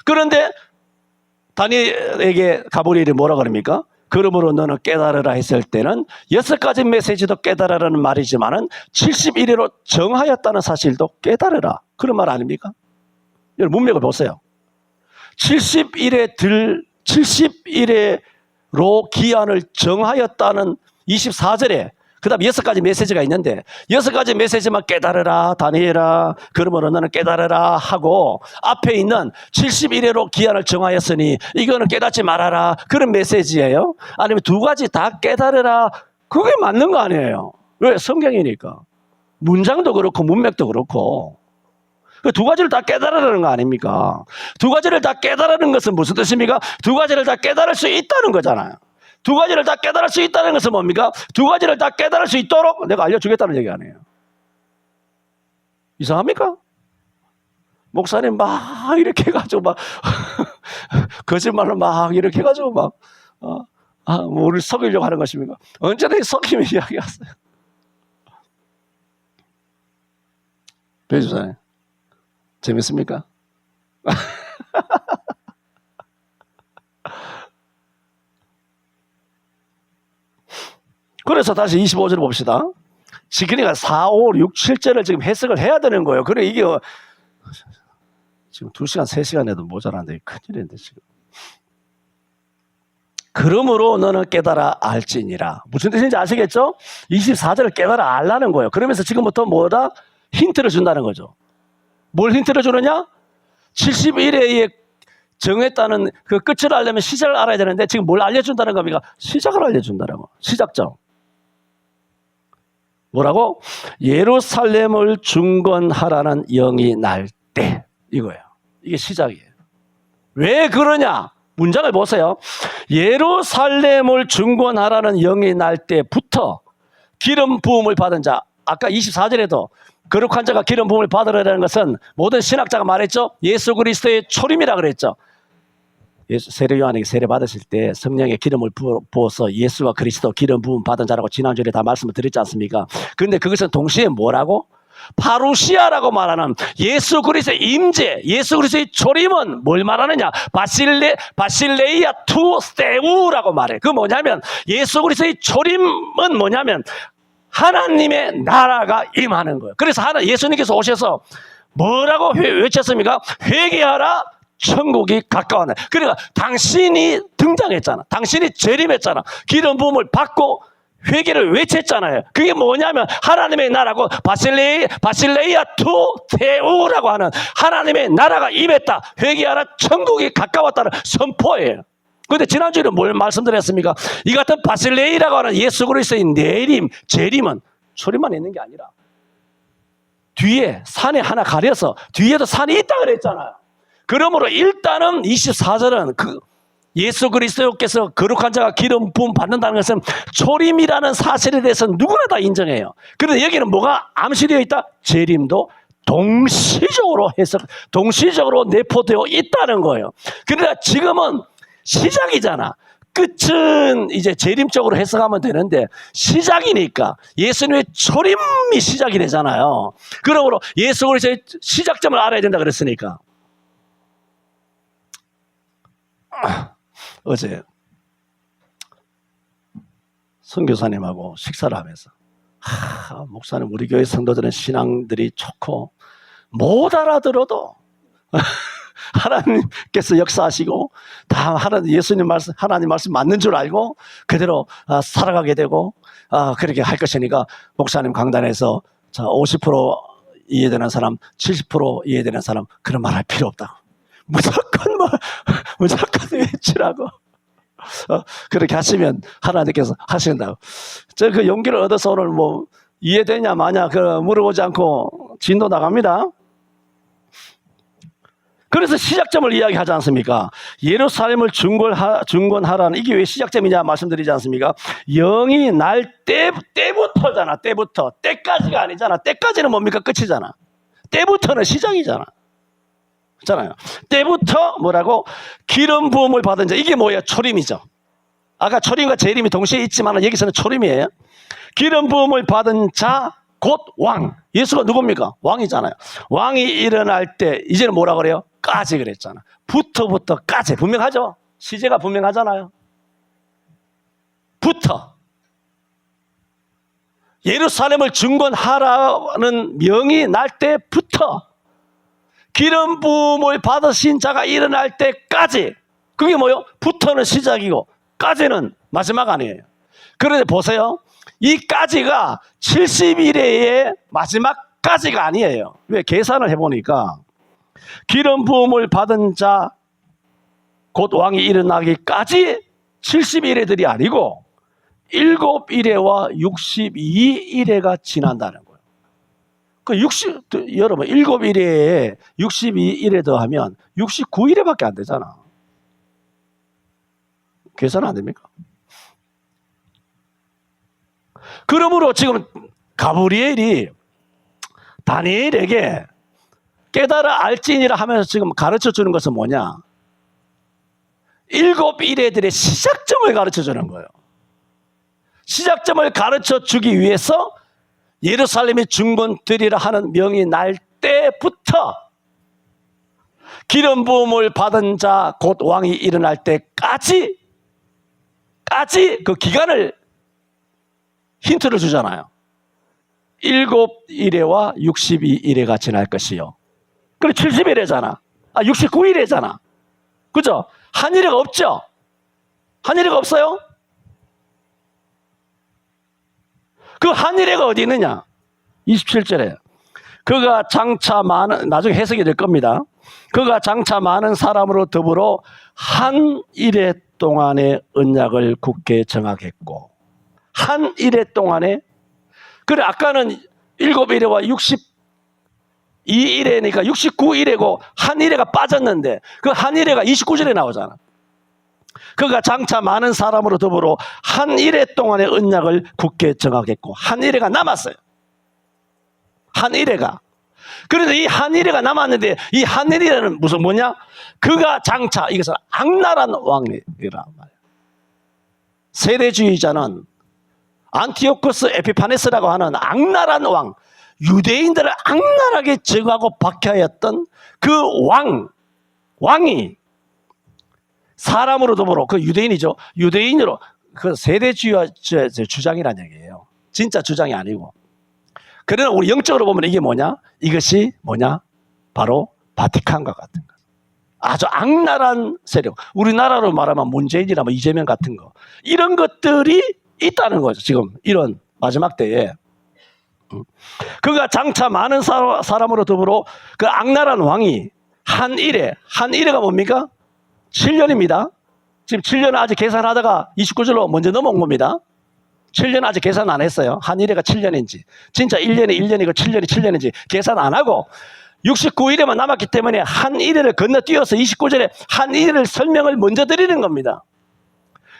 S1: 그런데 다니엘에게 가브리엘이 뭐라 그럽니까? 그러므로 너는 깨달으라 했을 때는 6가지 메시지도 깨달으라는 말이지만은 71회로 정하였다는 사실도 깨달으라. 그런 말 아닙니까? 여러분 문맥을 보세요. 71회로 기한을 정하였다는 24절에 그 다음 6가지 메시지가 있는데 6가지 메시지만 깨달으라 다니엘아 그러므로 너는 깨달으라 하고 앞에 있는 71회로 기한을 정하였으니 이거는 깨닫지 말아라 그런 메시지예요? 아니면 2가지 다 깨달으라 그게 맞는 거 아니에요? 왜? 성경이니까. 문장도 그렇고 문맥도 그렇고 그 2가지를 다 깨달으라는 거 아닙니까? 2가지를 다 깨달으는 것은 무슨 뜻입니까? 2가지를 다 깨달을 수 있다는 거잖아요. 2가지를 다 깨달을 수 있다는 것은 뭡니까? 2가지를 다 깨달을 수 있도록 내가 알려주겠다는 얘기 아니에요. 이상합니까? 목사님 막 이렇게 해가지고 막 거짓말로 막 이렇게 해가지고 막 뭐 우리를 속이려고 하는 것입니까? 언제든지 속이면 이야기하세요. 배주사님 재밌습니까? 그래서 다시 25절을 봅시다. 그러니까 4, 5, 6, 7절을 지금 해석을 해야 되는 거예요. 그래 이게 지금 2시간, 3시간 해도 모자란데 큰일인데 지금. 그러므로 너는 깨달아 알지니라. 무슨 뜻인지 아시겠죠? 24절을 깨달아 알라는 거예요. 그러면서 지금부터 뭐다? 힌트를 준다는 거죠. 뭘 힌트를 주느냐? 71회의 정했다는 그 끝을 알려면 시작을 알아야 되는데 지금 뭘 알려준다는 겁니까? 시작을 알려준다라고. 시작점. 뭐라고? 예루살렘을 중건하라는 영이 날 때. 이거예요. 이게 시작이에요. 왜 그러냐? 문장을 보세요. 예루살렘을 중건하라는 영이 날 때부터 기름 부음을 받은 자. 아까 24절에도 거룩한 자가 기름 부음을 받으라는 것은 모든 신학자가 말했죠. 예수 그리스도의 초림이라 그랬죠. 세례 요한에게 세례 받으실 때 성령의 기름을 부어서 예수와 그리스도 기름 부음 받은 자라고 지난주에 다 말씀을 드렸지 않습니까? 그런데 그것은 동시에 뭐라고? 파루시아라고 말하는 예수 그리스도의 임재, 예수 그리스도의 초림은 뭘 말하느냐? 바실레이아 투 스테우라고 말해. 그 뭐냐면 예수 그리스도의 초림은 뭐냐면 하나님의 나라가 임하는 거예요. 그래서 예수님께서 오셔서 뭐라고 외쳤습니까? 회개하라, 천국이 가까웠네. 그러니까 당신이 등장했잖아. 당신이 재림했잖아. 기름 부음을 받고 회개를 외쳤잖아요. 그게 뭐냐면 하나님의 나라고 바실레이아 투 테우라고 하는 하나님의 나라가 임했다. 회개하라, 천국이 가까웠다는 선포예요. 그런데 지난주에는 뭘 말씀드렸습니까? 이 같은 바실레이라고 하는 예수 그리스도의 내림, 재림은 초림만 있는 게 아니라 뒤에 산에 하나 가려서 뒤에도 산이 있다 그랬잖아요. 그러므로 일단은 24절은 그 예수 그리스도께서 거룩한 자가 기름 부음 받는다는 것은 초림이라는 사실에 대해서 누구나 다 인정해요. 그런데 여기는 뭐가 암시되어 있다? 재림도 동시적으로 내포되어 있다는 거예요. 그러나 지금은 시작이잖아. 끝은 이제 재림적으로 해석하면 되는데 시작이니까 예수님의 초림이 시작이 되잖아요. 그러므로 예수 그리스도의 시작점을 알아야 된다 그랬으니까. 어제 선교사님하고 식사를 하면서 목사님, 우리 교회 성도들은 신앙들이 좋고 못 알아들어도 하나님께서 역사하시고 다 예수님 말씀, 하나님 말씀 맞는 줄 알고 그대로 살아가게 되고 그렇게 할 것이니까 목사님 강단에서 50% 이해되는 사람, 70% 이해되는 사람 그런 말 할 필요 없다고. 무조건 외치라고. 그렇게 하시면 하나님께서 하신다고. 저 그 용기를 얻어서 오늘 뭐 이해되냐 마냐 물어보지 않고 진도 나갑니다. 그래서 시작점을 이야기하지 않습니까? 예루살렘을 중건하라는 이게 왜 시작점이냐 말씀드리지 않습니까? 영이 날 때부터잖아. 때부터. 때까지가 아니잖아. 때까지는 뭡니까? 끝이잖아. 때부터는 시작이잖아. 잖아요. 때부터 뭐라고? 기름 부음을 받은 자. 이게 뭐예요? 초림이죠. 아까 초림과 재림이 동시에 있지만 여기서는 초림이에요. 기름 부음을 받은 자 곧 왕. 예수가 누굽니까? 왕이잖아요. 왕이 일어날 때 이제는 뭐라 그래요? 까지 그랬잖아. 부터까지. 분명하죠? 시제가 분명하잖아요. 부터. 예루살렘을 중건하라는 명이 날 때부터 기름 부음을 받으신 자가 일어날 때까지. 그게 뭐요? 부터는 시작이고 까지는 마지막 아니에요. 그런데 보세요. 이 까지가 70일의 마지막까지가 아니에요. 왜? 계산을 해보니까 기름 부음을 받은 자 곧 왕이 일어나기까지 70일애들이 아니고 7일애와 62일애가 지난다는 거예요. 여러분 7일애에 62일에 더하면 69일에밖에 안 되잖아. 계산 안 됩니까? 그러므로 지금 가브리엘이 다니엘에게 깨달아 알지니라 하면서 지금 가르쳐 주는 것은 뭐냐? 7일애들의 시작점을 가르쳐 주는 거예요. 시작점을 가르쳐 주기 위해서 예루살렘이 중건되리라 하는 명이 날 때부터 기름 부음을 받은 자 곧 왕이 일어날 때까지 그 기간을 힌트를 주잖아요. 7일애와 62일애가 지날 것이요. 그래 70일애잖아. 69일애잖아. 그죠? 한 일애가 없죠? 한 일애가 없어요? 그 한 일애가 어디 있느냐? 27절에 그가 장차 많은, 나중에 해석이 될 겁니다. 그가 장차 많은 사람으로 더불어 한 이레 동안의 언약을 굳게 정하겠고, 한 이레 동안에, 그래 아까는 7이레와 62이레니까 69이레고 한 이레가 빠졌는데 그 한 이레가 29절에 나오잖아. 그가 장차 많은 사람으로 더불어 한 이레 동안의 언약을 굳게 정하겠고, 한 이레가 남았어요. 한 이레가. 그런데 이 한 이레가 남았는데 이 한 이레는 무슨 뭐냐? 그가 장차, 이것은 악랄한 왕이라 말이야. 세대주의자는 안티오코스 에피파네스라고 하는 악랄한 왕, 유대인들을 악랄하게 정하고 박해하였던 그 왕이 사람으로 더불어, 그 유대인이죠. 유대인으로, 그 세대주의 주장이라는 얘기예요. 진짜 주장이 아니고. 그러나 우리 영적으로 보면 이게 뭐냐? 이것이 뭐냐? 바로 바티칸과 같은 것. 아주 악랄한 세력. 우리나라로 말하면 문재인이나 뭐 이재명 같은 거. 이런 것들이 있다는 거죠. 지금 이런 마지막 때에. 그가 장차 많은 사람으로 더불어 그 악랄한 왕이 한 이레가 뭡니까? 7년입니다. 지금 7년 아직 계산하다가 29절로 먼저 넘어온 겁니다. 7년 아직 계산 안 했어요. 한 이레가 7년인지, 진짜 1년이 1년이고 7년이 7년인지 계산 안 하고 69일에만 남았기 때문에 한 이레를 건너뛰어서 29절에 한 이레를 설명을 먼저 드리는 겁니다.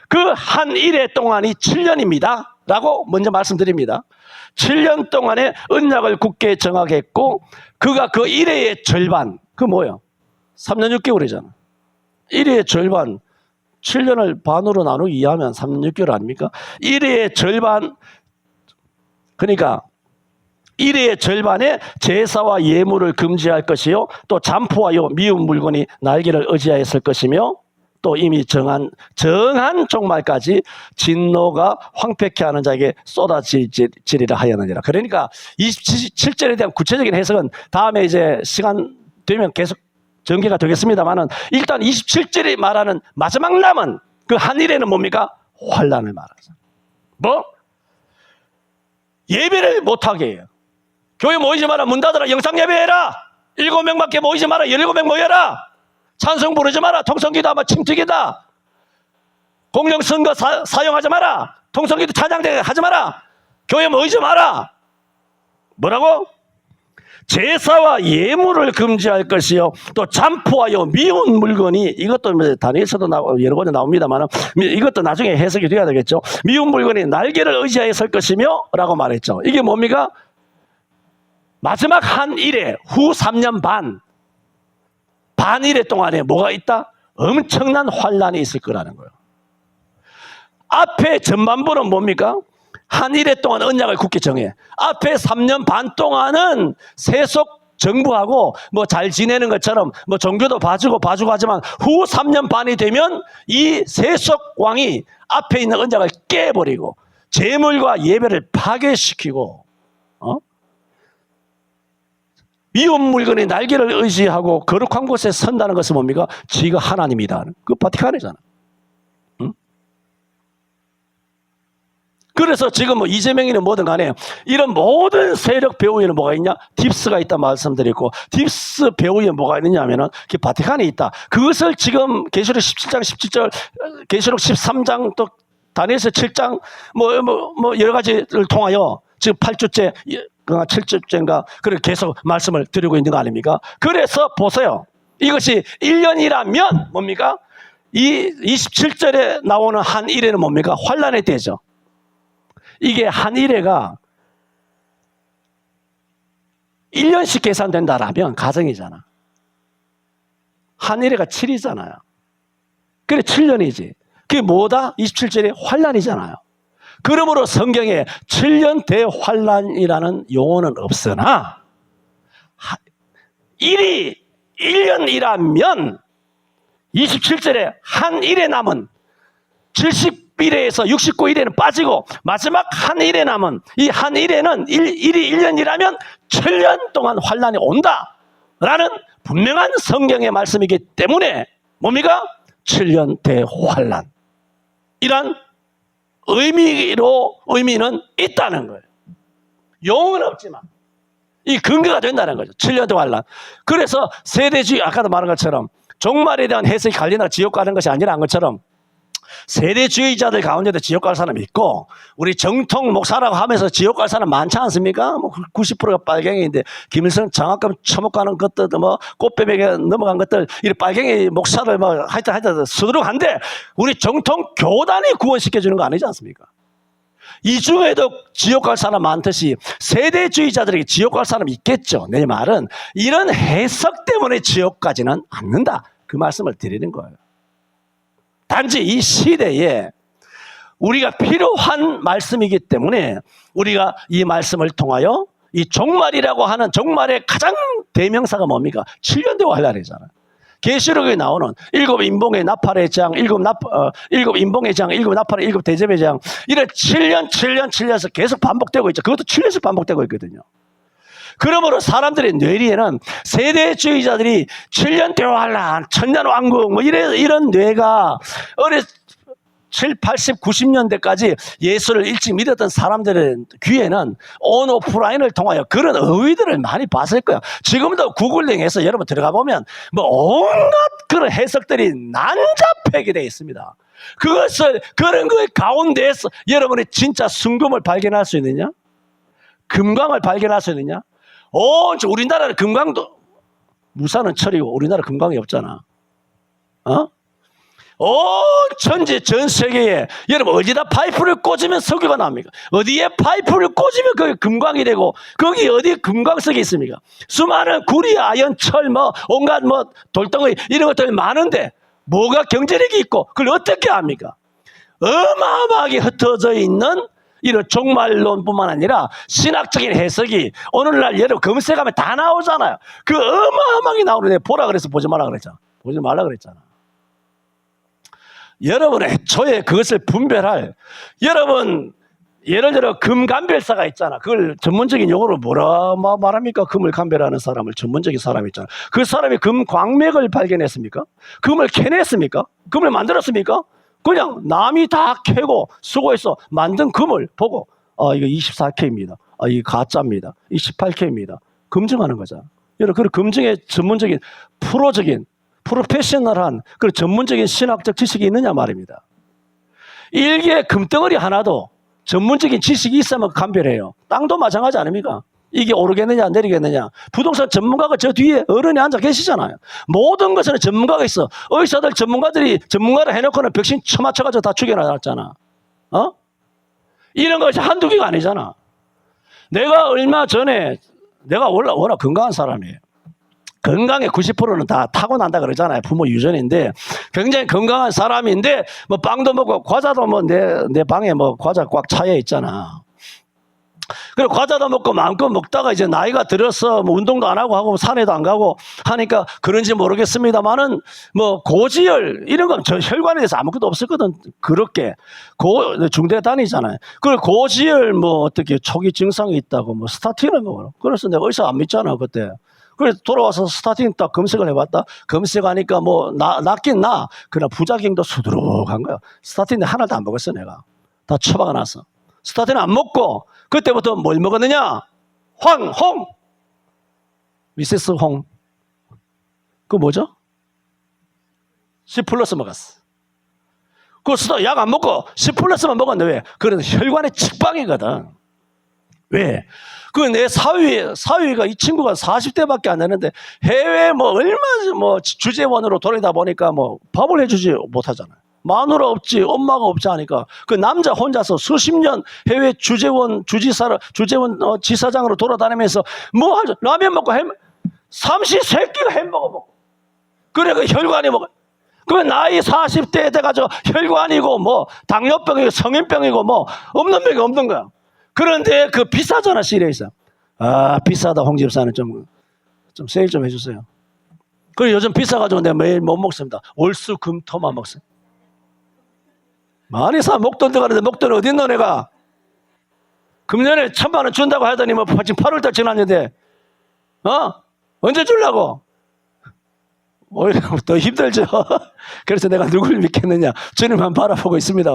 S1: 그 한 이레 동안이 7년입니다. 라고 먼저 말씀드립니다. 7년 동안에 언약을 굳게 정하겠고, 그가 그 이레의 절반, 그 뭐예요? 3년 6개월이잖아. 1회의 절반, 7년을 반으로 나누기 이하면 3년 6개월 아닙니까? 1회의 절반, 그러니까 1회의 절반에 제사와 예물을 금지할 것이요, 또 잠포와 미운 물건이 날개를 의지하였을 것이며, 또 이미 정한 종말까지 진노가 황폐케 하는 자에게 쏟아지리라 하였느니라. 그러니까 27절에 대한 구체적인 해석은 다음에 이제 시간 되면 계속 전개가 되겠습니다만은, 일단 27절이 말하는 마지막 남은 그 한 일에는 뭡니까? 환난을 말하죠. 뭐? 예배를 못하게 해요. 교회 모이지 마라. 문 닫아라. 영상 예배해라. 7명밖에 모이지 마라. 17명 모여라. 찬송 부르지 마라. 통성기도 아마 침튀기다. 공영선거 사용하지 마라. 통성기도 찬양대 하지 마라. 교회 모이지 마라. 뭐라고? 제사와 예물을 금지할 것이요, 또 잠포와 미운 물건이, 이것도 다니엘서도 여러 번에 나옵니다만 이것도 나중에 해석이 돼야 되겠죠. 미운 물건이 날개를 의지하여 설 것이며 라고 말했죠. 이게 뭡니까? 마지막 한 일에 후 3년 반 일에 동안에 뭐가 있다? 엄청난 환란이 있을 거라는 거예요. 앞에 전반부는 뭡니까? 한 일해 동안 언약을 굳게 정해. 앞에 3년 반 동안은 세속 정부하고 뭐 잘 지내는 것처럼 뭐 종교도 봐주고 하지만 후 3년 반이 되면 이 세속 왕이 앞에 있는 언약을 깨버리고 제물과 예배를 파괴시키고, 미운 물건이 날개를 의지하고 거룩한 곳에 선다는 것은 뭡니까? 지가 하나님이다. 그 바티칸이잖아. 그래서 지금 뭐 이재명이는 뭐든 간에 이런 모든 세력 배후에는 뭐가 있냐? 딥스가 있다 말씀드렸고, 딥스 배후에 뭐가 있느냐 하면은 그 바티칸이 있다. 그것을 지금 계시록 17장 17절, 계시록 13장, 또 다니엘서 7장 뭐 여러 가지를 통하여 지금 8주째 7주째인가 그렇게 계속 말씀을 드리고 있는 거 아닙니까? 그래서 보세요. 이것이 1년이라면 뭡니까? 이 27절에 나오는 한 일에는 뭡니까? 환란의 때죠. 이게 한 일회가 1년씩 계산된다라면 가정이잖아. 한 일회가 7이잖아요. 그래 7년이지. 그게 뭐다? 27절에 환란이잖아요. 그러므로 성경에 7년 대환란이라는 용어는 없으나 1년이라면 27절에 한 일에 남은 71회에서 69일에는 빠지고 마지막 한 일에 남은 이 한 일에는 1년이라면 7년 동안 환란이 온다라는 분명한 성경의 말씀이기 때문에 뭡니까? 7년 대환란 이란 의미는 있다는 거예요. 용은 없지만 이 근거가 된다는 거죠. 7년 동안 환란. 그래서 세대주의, 아까도 말한 것처럼 종말에 대한 해석이 갈리나 지옥 가는 것이 아니라는 것처럼 세대주의자들 가운데도 지옥 갈 사람이 있고, 우리 정통 목사라고 하면서 지옥 갈 사람 많지 않습니까? 뭐 90%가 빨갱이인데 김일성 장학금 처먹 가는 것들, 뭐 꽃뱀에게 넘어간 것들, 이 빨갱이 목사들 뭐 하여튼 수두룩한데 우리 정통 교단이 구원시켜 주는 거 아니지 않습니까? 이 중에도 지옥 갈 사람 많듯이 세대주의자들에게 지옥 갈 사람이 있겠죠. 내 말은 이런 해석 때문에 지옥 가지는 않는다, 그 말씀을 드리는 거예요. 단지 이 시대에 우리가 필요한 말씀이기 때문에 우리가 이 말씀을 통하여 이 종말이라고 하는, 종말의 가장 대명사가 뭡니까? 7년대 환란이잖아요. 계시록에 나오는 7 인봉의 나팔의 장, 7 인봉의 장, 7 나팔의 7 대접의 장, 이런 7년에서 계속 반복되고 있죠. 그것도 7년씩 반복되고 있거든요. 그러므로 사람들의 뇌리에는 세대주의자들이 7년 대환란, 천년왕국 뭐 이런 뇌가 7, 80, 90년대까지 예수를 일찍 믿었던 사람들의 귀에는 온오프라인을 통하여 그런 의의들을 많이 봤을 거예요. 지금도 구글링해서 여러분 들어가 보면 뭐 온갖 그런 해석들이 난잡하게 되어 있습니다. 그런 거 가운데에서 여러분이 진짜 순금을 발견할 수 있느냐? 금광을 발견할 수 있느냐? 우리나라는 금광도, 무산은 철이고 우리나라 금광이 없잖아. 천지 전 세계에 여러분 어디다 파이프를 꽂으면 석유가 나옵니까? 어디에 파이프를 꽂으면 그게 금광이 되고, 거기 어디 금광석이 있습니까? 수많은 구리, 아연, 철, 뭐 온갖 뭐 돌덩어리 이런 것들이 많은데 뭐가 경제력이 있고 그걸 어떻게 합니까? 어마어마하게 흩어져 있는 이런 종말론뿐만 아니라 신학적인 해석이 오늘날 여러분 검색하면 다 나오잖아요. 그 어마어마하게 나오는데 보라 그래서 보지 말라 그랬잖아. 보지 말라 그랬잖아. 여러분 애초에 그것을 분별할, 여러분 예를 들어 금감별사가 있잖아. 그걸 전문적인 용어로 뭐라 말합니까? 금을 감별하는 사람을, 전문적인 사람이 있잖아. 그 사람이 금 광맥을 발견했습니까? 금을 캐냈습니까? 금을 만들었습니까? 그냥 남이 다 캐고 수고해서 만든 금을 보고 이거 24K입니다. 이거 가짜입니다. 이 18K입니다. 검증하는 거죠. 여러분, 그 검증의 전문적인 프로페셔널한 그런 전문적인 신학적 지식이 있느냐 말입니다. 일개 금덩어리 하나도 전문적인 지식이 있으면 감별해요. 땅도 마찬가지 아닙니까? 이게 오르겠느냐 내리겠느냐. 부동산 전문가가 저 뒤에 어른이 앉아 계시잖아요. 모든 것에는 전문가가 있어. 의사들 전문가를 해놓고는 백신 쳐맞춰가지고 다 죽여놨잖아. 이런 것이 한두 개가 아니잖아. 내가 얼마 전에, 내가 워낙 건강한 사람이에요. 건강의 90%는 다 타고난다 그러잖아요. 부모 유전인데 굉장히 건강한 사람인데 뭐 빵도 먹고 과자도 뭐 내 방에 뭐 과자 꽉 차여 있잖아. 그리고 과자도 먹고 마음껏 먹다가 이제 나이가 들어서 뭐 운동도 안 하고 산에도 안 가고 하니까 그런지 모르겠습니다만은 뭐 고지혈 이런 건 저 혈관에 대해서 아무것도 없었거든. 그렇게 중대 다니잖아요. 그리고 고지혈 뭐 어떻게 초기 증상이 있다고 뭐 스타틴을 먹어. 그래서 내가 의사 안 믿잖아 그때. 그래서 돌아와서 스타틴 딱 검색을 해봤다. 검색하니까 뭐 낫긴 나. 그러나 부작용도 수두룩한 거야. 스타틴 하나도 안 먹었어 내가. 다 처박아 놨어. 스타틴 안 먹고 그때부터 뭘 먹었느냐? 홍. 미세스 홍. 그거 뭐죠? C 플러스 먹었어. 그거 약 안 먹고 C 플러스만 먹었는데 왜? 그래도 혈관에 직방이거든. 왜? 그 내 사위가 이 친구가 40대밖에 안 되는데 해외 뭐 얼마 뭐 주재원으로 돌아다 보니까 뭐 밥을 해주지 못하잖아요. 마누라 없지, 엄마가 없지 하니까 그 남자 혼자서 수십 년 해외 주재원 지사장으로 돌아다니면서 뭐 하죠? 라면 먹고 삼시세끼가 햄버거 먹고. 그래 그 혈관이 먹어. 그 나이 40대 돼가지고 혈관이고 뭐 당뇨병이고 성인병이고 뭐 없는 병이 없는 거야. 그런데 그 비싸잖아 시리에서. 비싸다 홍 집사는 좀 세일 좀 해주세요. 그리고 요즘 비싸가지고 내가 매일 못 먹습니다. 월수 금토만 먹습니다. 많이 사 목돈 들어가는데 목돈 어디 있노 내가. 금년에 1,000만 원 준다고 하더니 뭐 지금 8월달 지났는데 언제 주려고. 오히려 더 힘들죠. 그래서 내가 누굴 믿겠느냐? 주님만 바라보고 있습니다.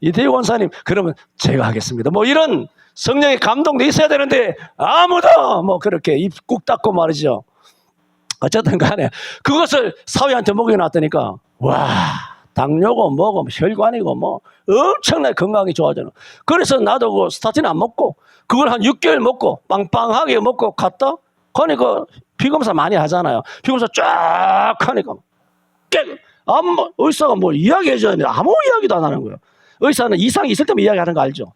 S1: 이태희 권사님, 그러면 제가 하겠습니다. 뭐 이런 성령의 감동도 있어야 되는데 아무도 뭐 그렇게 입 꾹 닫고 말이죠. 어쨌든 간에 그것을 사위한테 먹여놨다니까 와, 당뇨고 뭐고 혈관이고 뭐 엄청나게 건강이 좋아져요. 그래서 나도 그 스타틴 안 먹고 그걸 한 6개월 먹고 빵빵하게 먹고 갔다 그러니까 피검사 많이 하잖아요. 피검사 쫙 하니까 의사가 뭐 이야기해줘야 되는데 아무 이야기도 안 하는 거예요. 의사는 이상이 있을 때만 이야기하는 거 알죠?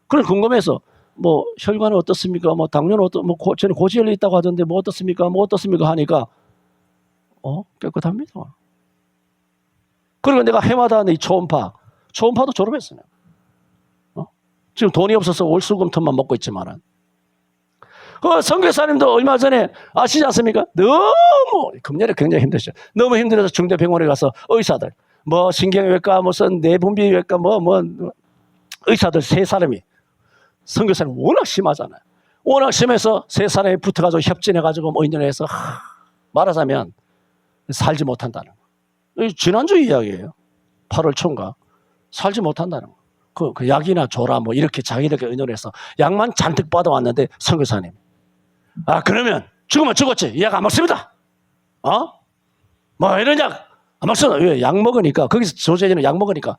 S1: 그래서 궁금해서 뭐 혈관은 어떻습니까? 뭐 당뇨는 뭐 저는 고지혈이 있다고 하던데 뭐 어떻습니까? 뭐 어떻습니까? 하니까 깨끗합니다. 그리고 내가 해마다 이 초음파도 졸업했어요. 지금 돈이 없어서 월수금토만 먹고 있지만은. 선교사님도 얼마 전에 아시지 않습니까? 너무 금년에 굉장히 힘드셨죠. 너무 힘들어서 중대병원에 가서 의사들 뭐 신경외과 무슨 내분비외과 뭐 의사들 3사람이 선교사님 워낙 심하잖아요. 워낙 심해서 3사람이 붙어가지고 협진해가지고 뭐 인연해서 말하자면 살지 못한다는 거. 지난주 이야기예요. 8월 초인가 살지 못한다는 거. 그 약이나 줘라 뭐 이렇게 자기들께 의논해서 약만 잔뜩 받아왔는데 선교사님 그러면 죽으면 죽었지 약 안 먹습니다. 뭐 이런 약 안 먹습니다. 왜? 약 먹으니까 거기서 조제제는 약 먹으니까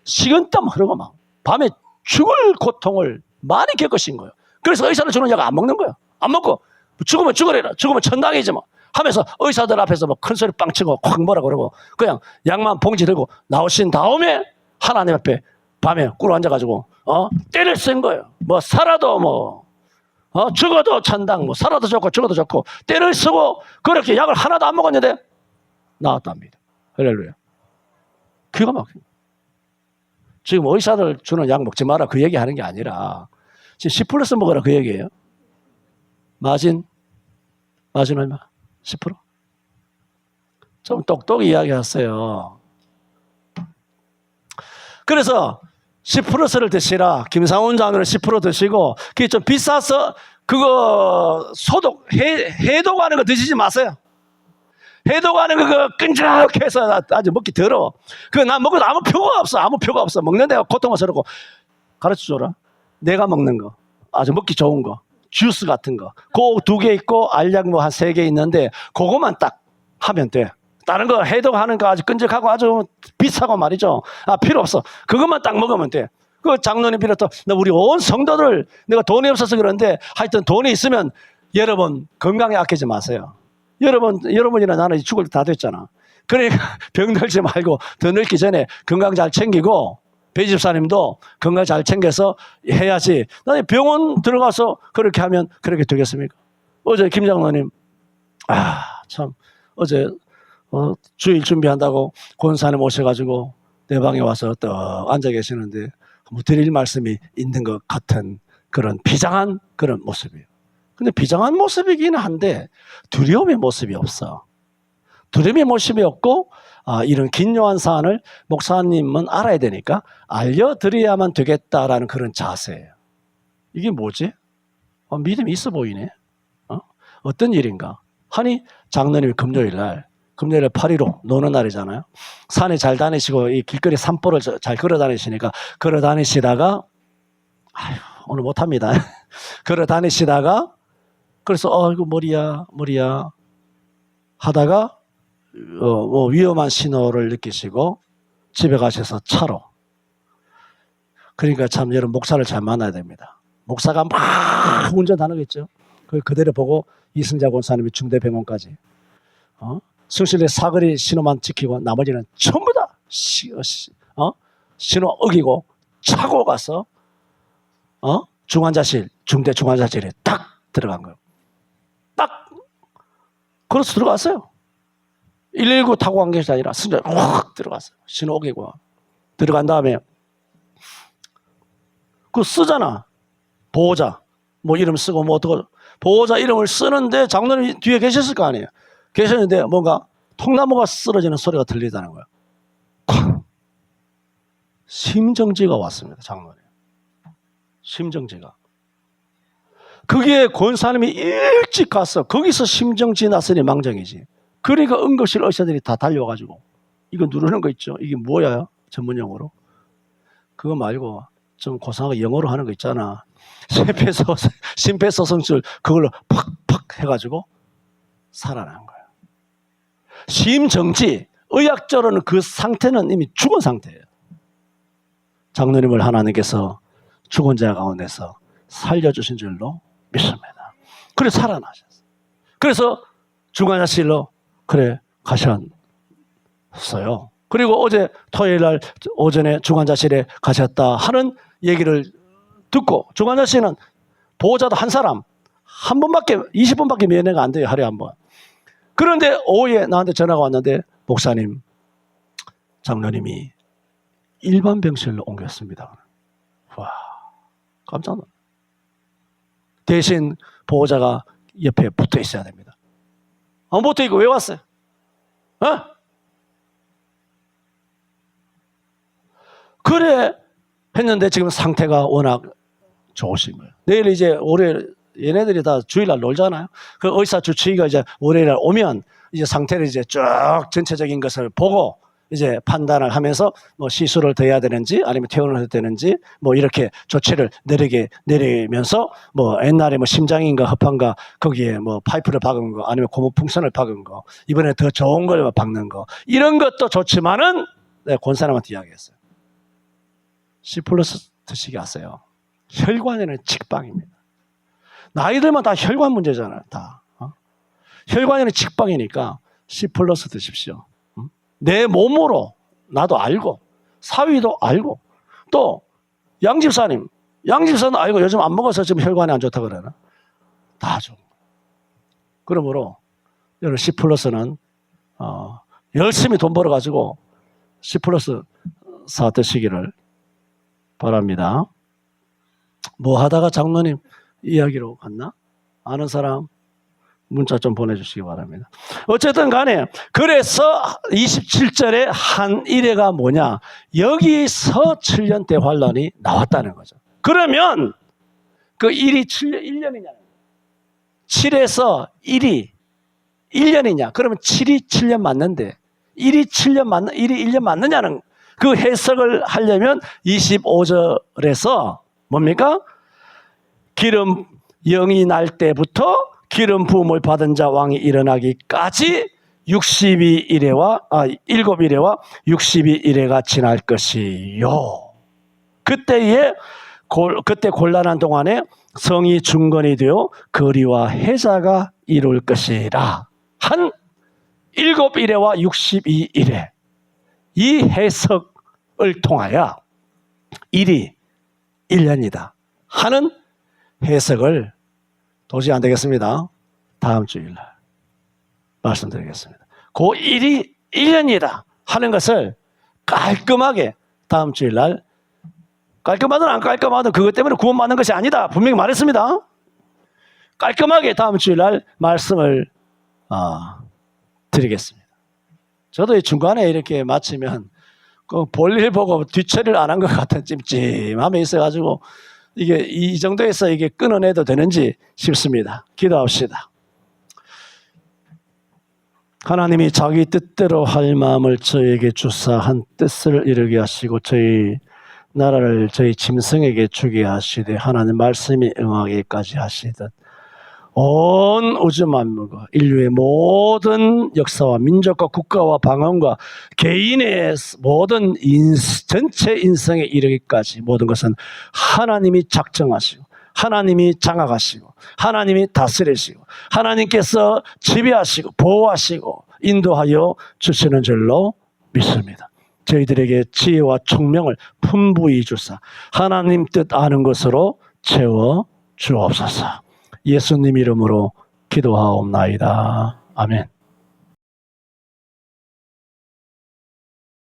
S1: 식은땀 흐르고 막 밤에 죽을 고통을 많이 겪으신 거예요. 그래서 의사를 주는 약 안 먹는 거예요. 안 먹고 죽으면 죽으래라. 죽으면 천당이지 뭐 하면서 의사들 앞에서 뭐 큰 소리 빵치고 콱 뭐라 그러고 그냥 약만 봉지 들고 나오신 다음에 하나님 앞에 밤에 꿇어 앉아가지고 때를 쓴 거예요. 뭐 살아도 뭐 죽어도 천당 뭐 살아도 좋고 죽어도 좋고 때를 쓰고 그렇게 약을 하나도 안 먹었는데 나왔답니다. 할렐루야. 기가 막힙니다. 지금 의사들 주는 약 먹지 마라 그 얘기하는 게 아니라 지금 10+ 먹으라 그 얘기예요. 마진 얼마? 10%? 좀 똑똑히 이야기했어요. 그래서 10%를 드시라. 김상훈 장로는 10% 드시고 그게 좀 비싸서 그거 해독하는 거 드시지 마세요. 해독하는 거 끈적해서 아주 먹기 더러워. 그거 나 먹어도 아무 표가 없어. 먹는 데가 고통스럽고 가르쳐줘라. 내가 먹는 거 아주 먹기 좋은 거 주스 같은 거 그거 2개 있고 알약 뭐 한 3개 있는데 그거만 딱 하면 돼. 다른 거 해독하는 거 아주 끈적하고 아주 비싸고 말이죠. 필요 없어. 그것만 딱 먹으면 돼. 그 장로님 비롯해 우리 온 성도들 내가 돈이 없어서 그런데 하여튼 돈이 있으면 여러분 건강에 아끼지 마세요. 여러분이나 나는 죽을 때 다 됐잖아. 그러니까 병 들지 말고 더 늙기 전에 건강 잘 챙기고 배집사님도 건강 잘 챙겨서 해야지. 나는 병원 들어가서 그렇게 하면 그렇게 되겠습니까? 어제 김 장로님 참 어제 주일 준비한다고 권사님 오셔가지고 내 방에 와서 떡 앉아 계시는데 뭐 드릴 말씀이 있는 것 같은 그런 비장한 그런 모습이에요. 근데 비장한 모습이긴 한데 두려움의 모습이 없어. 두려움의 모습이 없고 이런 긴요한 사안을 목사님은 알아야 되니까 알려드려야만 되겠다라는 그런 자세예요. 이게 뭐지? 믿음이 있어 보이네. 어떤 일인가? 하니 장로님이 금요일에 8.15 노는 날이잖아요. 산에 잘 다니시고 이 길거리 산보를 잘 걸어 다니시니까 걸어 다니시다가 오늘 못합니다. 걸어 다니시다가 그래서 이거 머리야 하다가 뭐 위험한 신호를 느끼시고 집에 가셔서 차로. 그러니까 참 여러분 목사를 잘 만나야 됩니다. 목사가 막 운전하는 겠죠. 그대로 보고 이승자 권사님이 중대병원까지 승실의 사거리 신호만 지키고 나머지는 전부 다 신호 어기고 차고 가서 중대 중환자실에 딱 들어간 거예요. 딱 그래서 들어갔어요. 119 타고 간 것이 아니라 승자 확 들어갔어요. 신호 어기고 들어간 다음에 그 쓰잖아. 보호자 뭐 이름 쓰고 뭐 어떻게 보호자 이름을 쓰는데 장로님 뒤에 계셨을 거 아니에요. 계셨는데 뭔가 통나무가 쓰러지는 소리가 들리다는 거예요. 심정지가 왔습니다. 장로님. 심정지가. 그게 권사님이 일찍 가서 거기서 심정지 났으니 망정이지. 그러니까 응급실 의사들이 다 달려와가지고 이거 누르는 거 있죠. 이게 뭐야? 전문용어로. 그거 말고 좀 고상하게 영어로 하는 거 있잖아. 심폐소생술 그걸로 팍팍 해가지고 살아난 거예요. 심정지, 의학적으로는 그 상태는 이미 죽은 상태예요. 장로님을 하나님께서 죽은 자 가운데서 살려주신 줄로 믿습니다. 그래서 살아나셨어요. 그래서 중환자실로 그래 가셨어요. 그리고 어제 토요일 날 오전에 중환자실에 가셨다 하는 얘기를 듣고, 중환자실은 보호자도 한 사람 한 번밖에 20분밖에 면회가 안 돼요. 하루에 한 번. 그런데 오후에 나한테 전화가 왔는데 목사님, 장로님이 일반 병실로 옮겼습니다. 와, 깜짝 놀랐어요. 대신 보호자가 옆에 붙어 있어야 됩니다. 안 붙어 있고 왜 왔어요? 그래 했는데 지금 상태가 워낙 좋으신 거예요. 내일 이제 월요일 얘네들이 다 주일날 놀잖아요. 그 의사 주치의가 이제 월요일날 오면 이제 상태를 이제 쭉 전체적인 것을 보고 이제 판단을 하면서 뭐 시술을 더 해야 되는지 아니면 퇴원을 해야 되는지 뭐 이렇게 조치를 내리면서 뭐 옛날에 뭐 심장인가 허파인가 거기에 뭐 파이프를 박은 거 아니면 고무풍선을 박은 거 이번에 더 좋은 걸 박는 거 이런 것도 좋지만은 내가 권사님한테 이야기했어요. C+ 드시게 하세요. 혈관에는 직방입니다. 나이들만 다 혈관 문제잖아요. 다. 혈관에는 직방이니까 C+ 드십시오. 내 몸으로 나도 알고 사위도 알고 또 양집사님 양집사는 알고 요즘 안 먹어서 지금 혈관이 안 좋다 그러나 다 좋은 거예요. 그러므로 여러분 C+는 열심히 돈 벌어가지고 C+ 사 드시기를 바랍니다. 뭐 하다가 장로님 이야기로 갔나? 아는 사람 문자 좀 보내주시기 바랍니다. 어쨌든 간에 그래서 27절에 한 이래가 뭐냐? 여기서 7년 대환란이 나왔다는 거죠. 그러면 그 1이 1년이냐? 7에서 1이 1년이냐? 그러면 7이 7년 맞는데 1이 1년 맞느냐는 그 해석을 하려면 25절에서 뭡니까? 기름 영이 날 때부터 기름 부음을 받은 자 왕이 일어나기까지 7일에와 62일에가 지날 것이요. 그때 곤란한 동안에 성이 중건이 되어 거리와 해자가 이룰 것이라. 한 7일에와 62일에 이 해석을 통하여 1이 1년이다 하는 해석을 도저히 안 되겠습니다. 다음 주일날 말씀드리겠습니다. 그 1이 1년이다 하는 것을 깔끔하게 다음 주일날 깔끔하든 안 깔끔하든 그것 때문에 구원받는 것이 아니다. 분명히 말했습니다. 깔끔하게 다음 주일날 말씀을 드리겠습니다. 저도 이 중간에 이렇게 마치면 그 볼일 보고 뒤처리를 안 한 것 같은 찜찜함이 있어가지고 이게 이 정도에서 이게 끊어내도 되는지 싶습니다. 기도합시다. 하나님이 자기 뜻대로 할 마음을 저에게 주사 한 뜻을 이루게 하시고 저희 나라를 저희 짐승에게 주게 하시되 하나님 말씀이 응하기까지 하시듯 온 우주 만물과 인류의 모든 역사와 민족과 국가와 방언과 개인의 모든 전체 인생에 이르기까지 모든 것은 하나님이 작정하시고 하나님이 장악하시고 하나님이 다스리시고 하나님께서 지배하시고 보호하시고 인도하여 주시는 줄로 믿습니다. 저희들에게 지혜와 총명을 풍부히 주사 하나님 뜻 아는 것으로 채워 주옵소서. 예수님 이름으로 기도하옵나이다. 아멘.